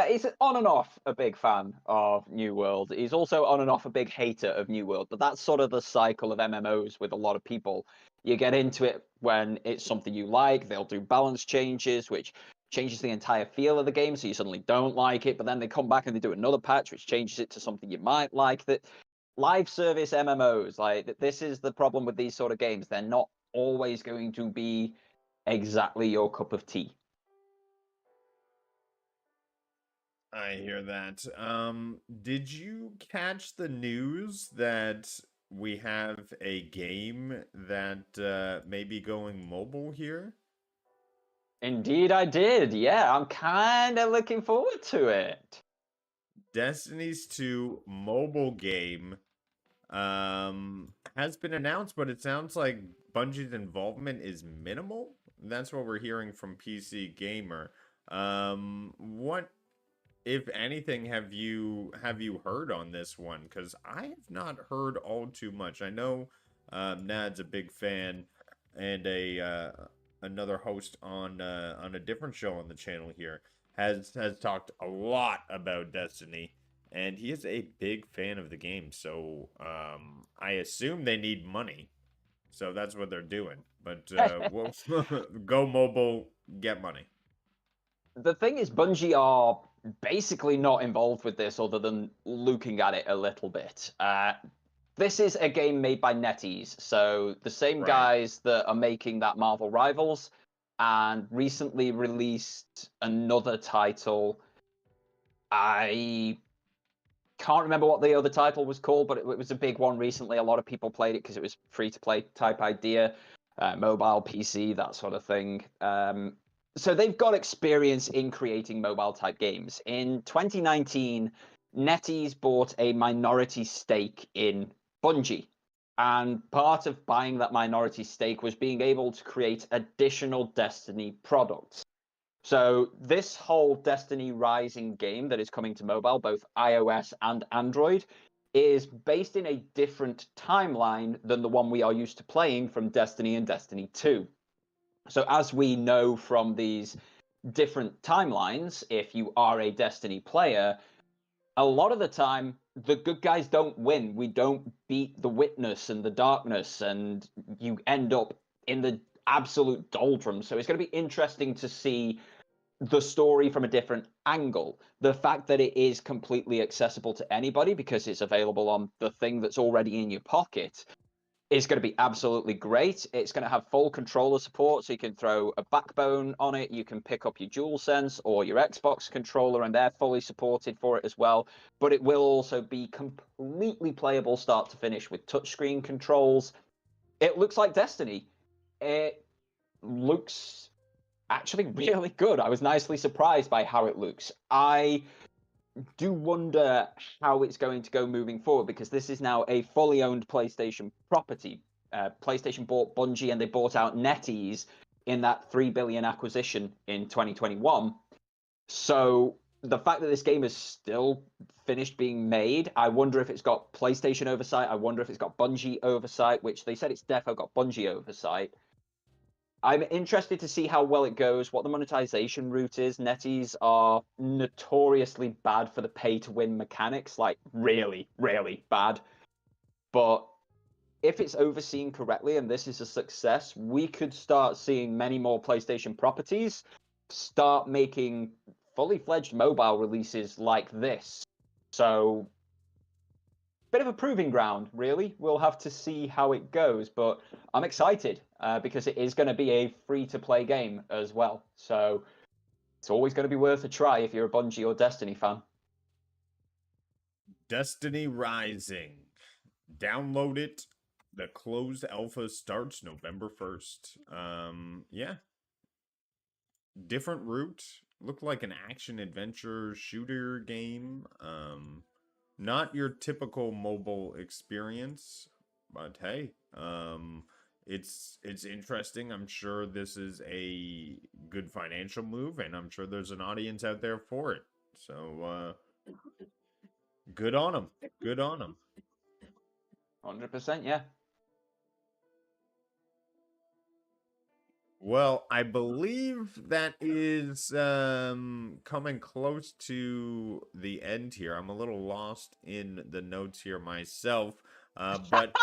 He's on and off a big fan of New World. He's also on and off a big hater of New World. But that's sort of the cycle of MMOs with a lot of people. You get into it when it's something you like. They'll do balance changes, which changes the entire feel of the game, so you suddenly don't like it. But then they come back and they do another patch, which changes it to something you might like. That live service MMOs, like, this is the problem with these sort of games. They're not always going to be exactly your cup of tea. I hear that. Did you catch the news that we have a game that may be going mobile here? Indeed, I did. Yeah, I'm kind of looking forward to it. Destiny's 2 mobile game has been announced, but it sounds like Bungie's involvement is minimal. That's what we're hearing from PC Gamer. What if anything, have you heard on this one? Because I have not heard all too much. I know Nad's a big fan, and a another host on a different show on the channel here has talked a lot about Destiny, and he is a big fan of the game. So I assume they need money, so that's what they're doing. But we'll go mobile, get money. The thing is, Bungie are basically not involved with this other than looking at it a little bit. This is a game made by NetEase, so the same Right. guys that are making that Marvel Rivals, and recently released another title. I can't remember what the other title was called, but it was a big one recently. A lot of people played it because it was free to play type idea, mobile, PC, that sort of thing. So they've got experience in creating mobile type games. In 2019, NetEase bought a minority stake in Bungie. And part of buying that minority stake was being able to create additional Destiny products. So this whole Destiny Rising game that is coming to mobile, both iOS and Android, is based in a different timeline than the one we are used to playing from Destiny and Destiny 2. So as we know from these different timelines, if you are a Destiny player, a lot of the time the good guys don't win. We don't beat the Witness and the Darkness, and you end up in the absolute doldrums. So it's going to be interesting to see the story from a different angle. The fact that it is completely accessible to anybody because it's available on the thing that's already in your pocket is going to be absolutely great. It's going to have full controller support, so you can throw a backbone on it. You can pick up your DualSense or your Xbox controller, and they're fully supported for it as well. But it will also be completely playable start to finish with touchscreen controls. It looks like Destiny. It looks actually really good. I was nicely surprised by how it looks. I do wonder how it's going to go moving forward because this is now a fully owned PlayStation property. PlayStation bought Bungie and they bought out NetEase in that $3 billion acquisition in 2021. So the fact that this game is still finished being made, I wonder if it's got PlayStation oversight. I wonder if it's got Bungie oversight, which they said it's defo got Bungie oversight. I'm interested to see how well it goes, what the monetization route is. NetEase are notoriously bad for the pay-to-win mechanics, like really, really bad. But if it's overseen correctly and this is a success, we could start seeing many more PlayStation properties start making fully fledged mobile releases like this. So bit of a proving ground, really. We'll have to see how it goes, but I'm excited because it is going to be a free-to-play game as well. So it's always going to be worth a try if you're a Bungie or Destiny fan. Destiny Rising. Download it. The closed alpha starts November 1st. Yeah. Different route. Looked like an action adventure shooter game. Not your typical mobile experience, but hey, it's interesting. I'm sure this is a good financial move, and I'm sure there's an audience out there for it. So, good on them. Good on them. 100%, yeah. Well, I believe that is coming close to the end here. I'm a little lost in the notes here myself, but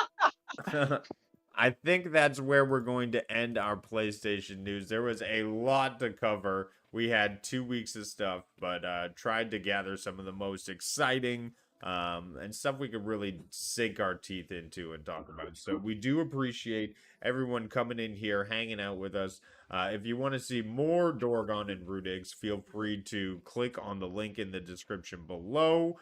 I think that's where we're going to end our PlayStation news. There was a lot to cover. We had 2 weeks of stuff, but tried to gather some of the most exciting and stuff we could really sink our teeth into and talk about. So we do appreciate everyone coming in here, hanging out with us. If you want to see more Dorgon and Rudigs, feel free to click on the link in the description below.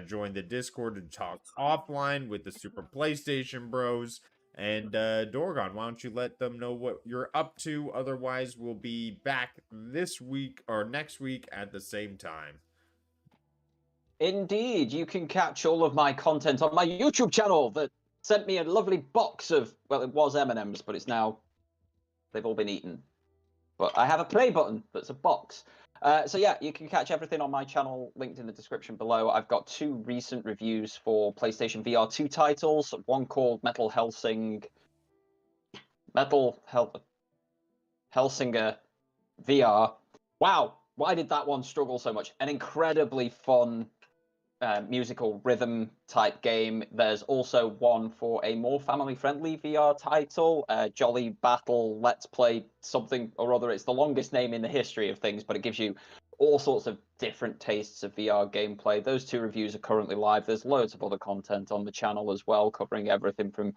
Join the Discord and talk offline with the Super PlayStation Bros. And Dorgon, why don't you let them know what you're up to? Otherwise, we'll be back this week or next week at the same time. Indeed, you can catch all of my content on my YouTube channel that sent me a lovely box of, well, it was M&Ms, but it's now, they've all been eaten. But I have a play button that's a box. So yeah, you can catch everything on my channel linked in the description below. I've got 2 recent reviews for PlayStation VR 2 titles. One called Hellsinger VR. Wow, why did that one struggle so much? An incredibly fun musical rhythm type game. There's also one for a more family-friendly VR title, Jolly Battle Let's Play something or other. It's the longest name in the history of things, but it gives you all sorts of different tastes of VR gameplay. Those 2 reviews are currently live. There's loads of other content on the channel as well, covering everything from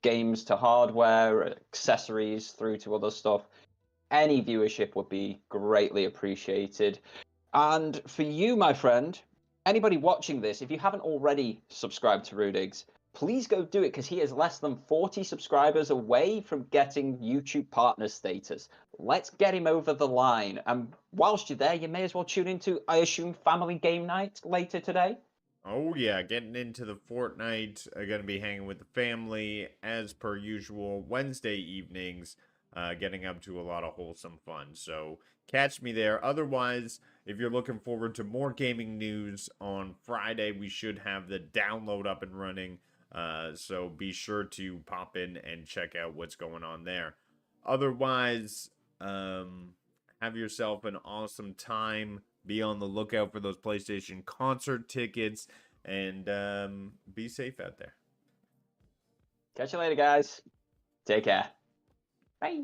games to hardware, accessories, through to other stuff. Any viewership would be greatly appreciated. And for you, my friend, anybody watching this, if you haven't already subscribed to Rudigs, please go do it, because he is less than 40 subscribers away from getting YouTube partner status. Let's get him over the line. And whilst you're there, you may as well tune into, I assume, Family Game Night later today. Oh yeah, getting into the Fortnite. Gonna be hanging with the family as per usual. Wednesday evenings, getting up to a lot of wholesome fun. So catch me there. Otherwise, if you're looking forward to more gaming news on Friday, we should have the download up and running. So be sure to pop in and check out what's going on there. Otherwise, have yourself an awesome time. Be on the lookout for those PlayStation concert tickets, and be safe out there. Catch you later, guys. Take care. Bye.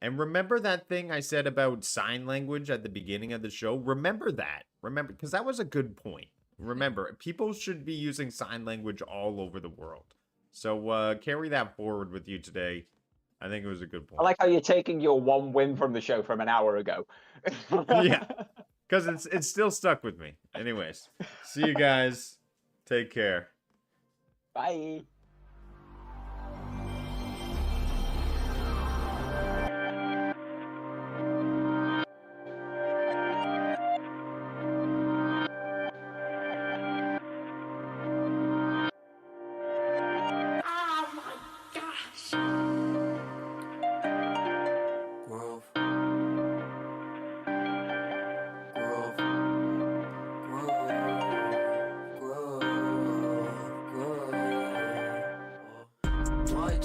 And remember that thing I said about sign language at the beginning of the show? Remember that. Remember, because that was a good point. Remember, people should be using sign language all over the world. So carry that forward with you today. I think it was a good point. I like how you're taking your one win from the show from an hour ago. Yeah, because it's still stuck with me. Anyways, see you guys. Take care. Bye.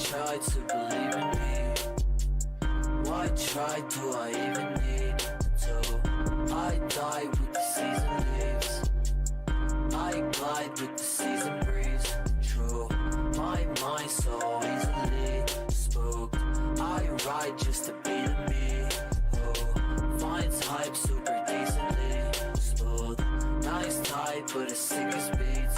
Try to believe in me. Why try do I even need to? I die with the season leaves. I glide with the season breeze. True, my mind so easily spooked. I ride just to be the me. Oh, finds hype super decently smooth. Nice type but as sick as beats.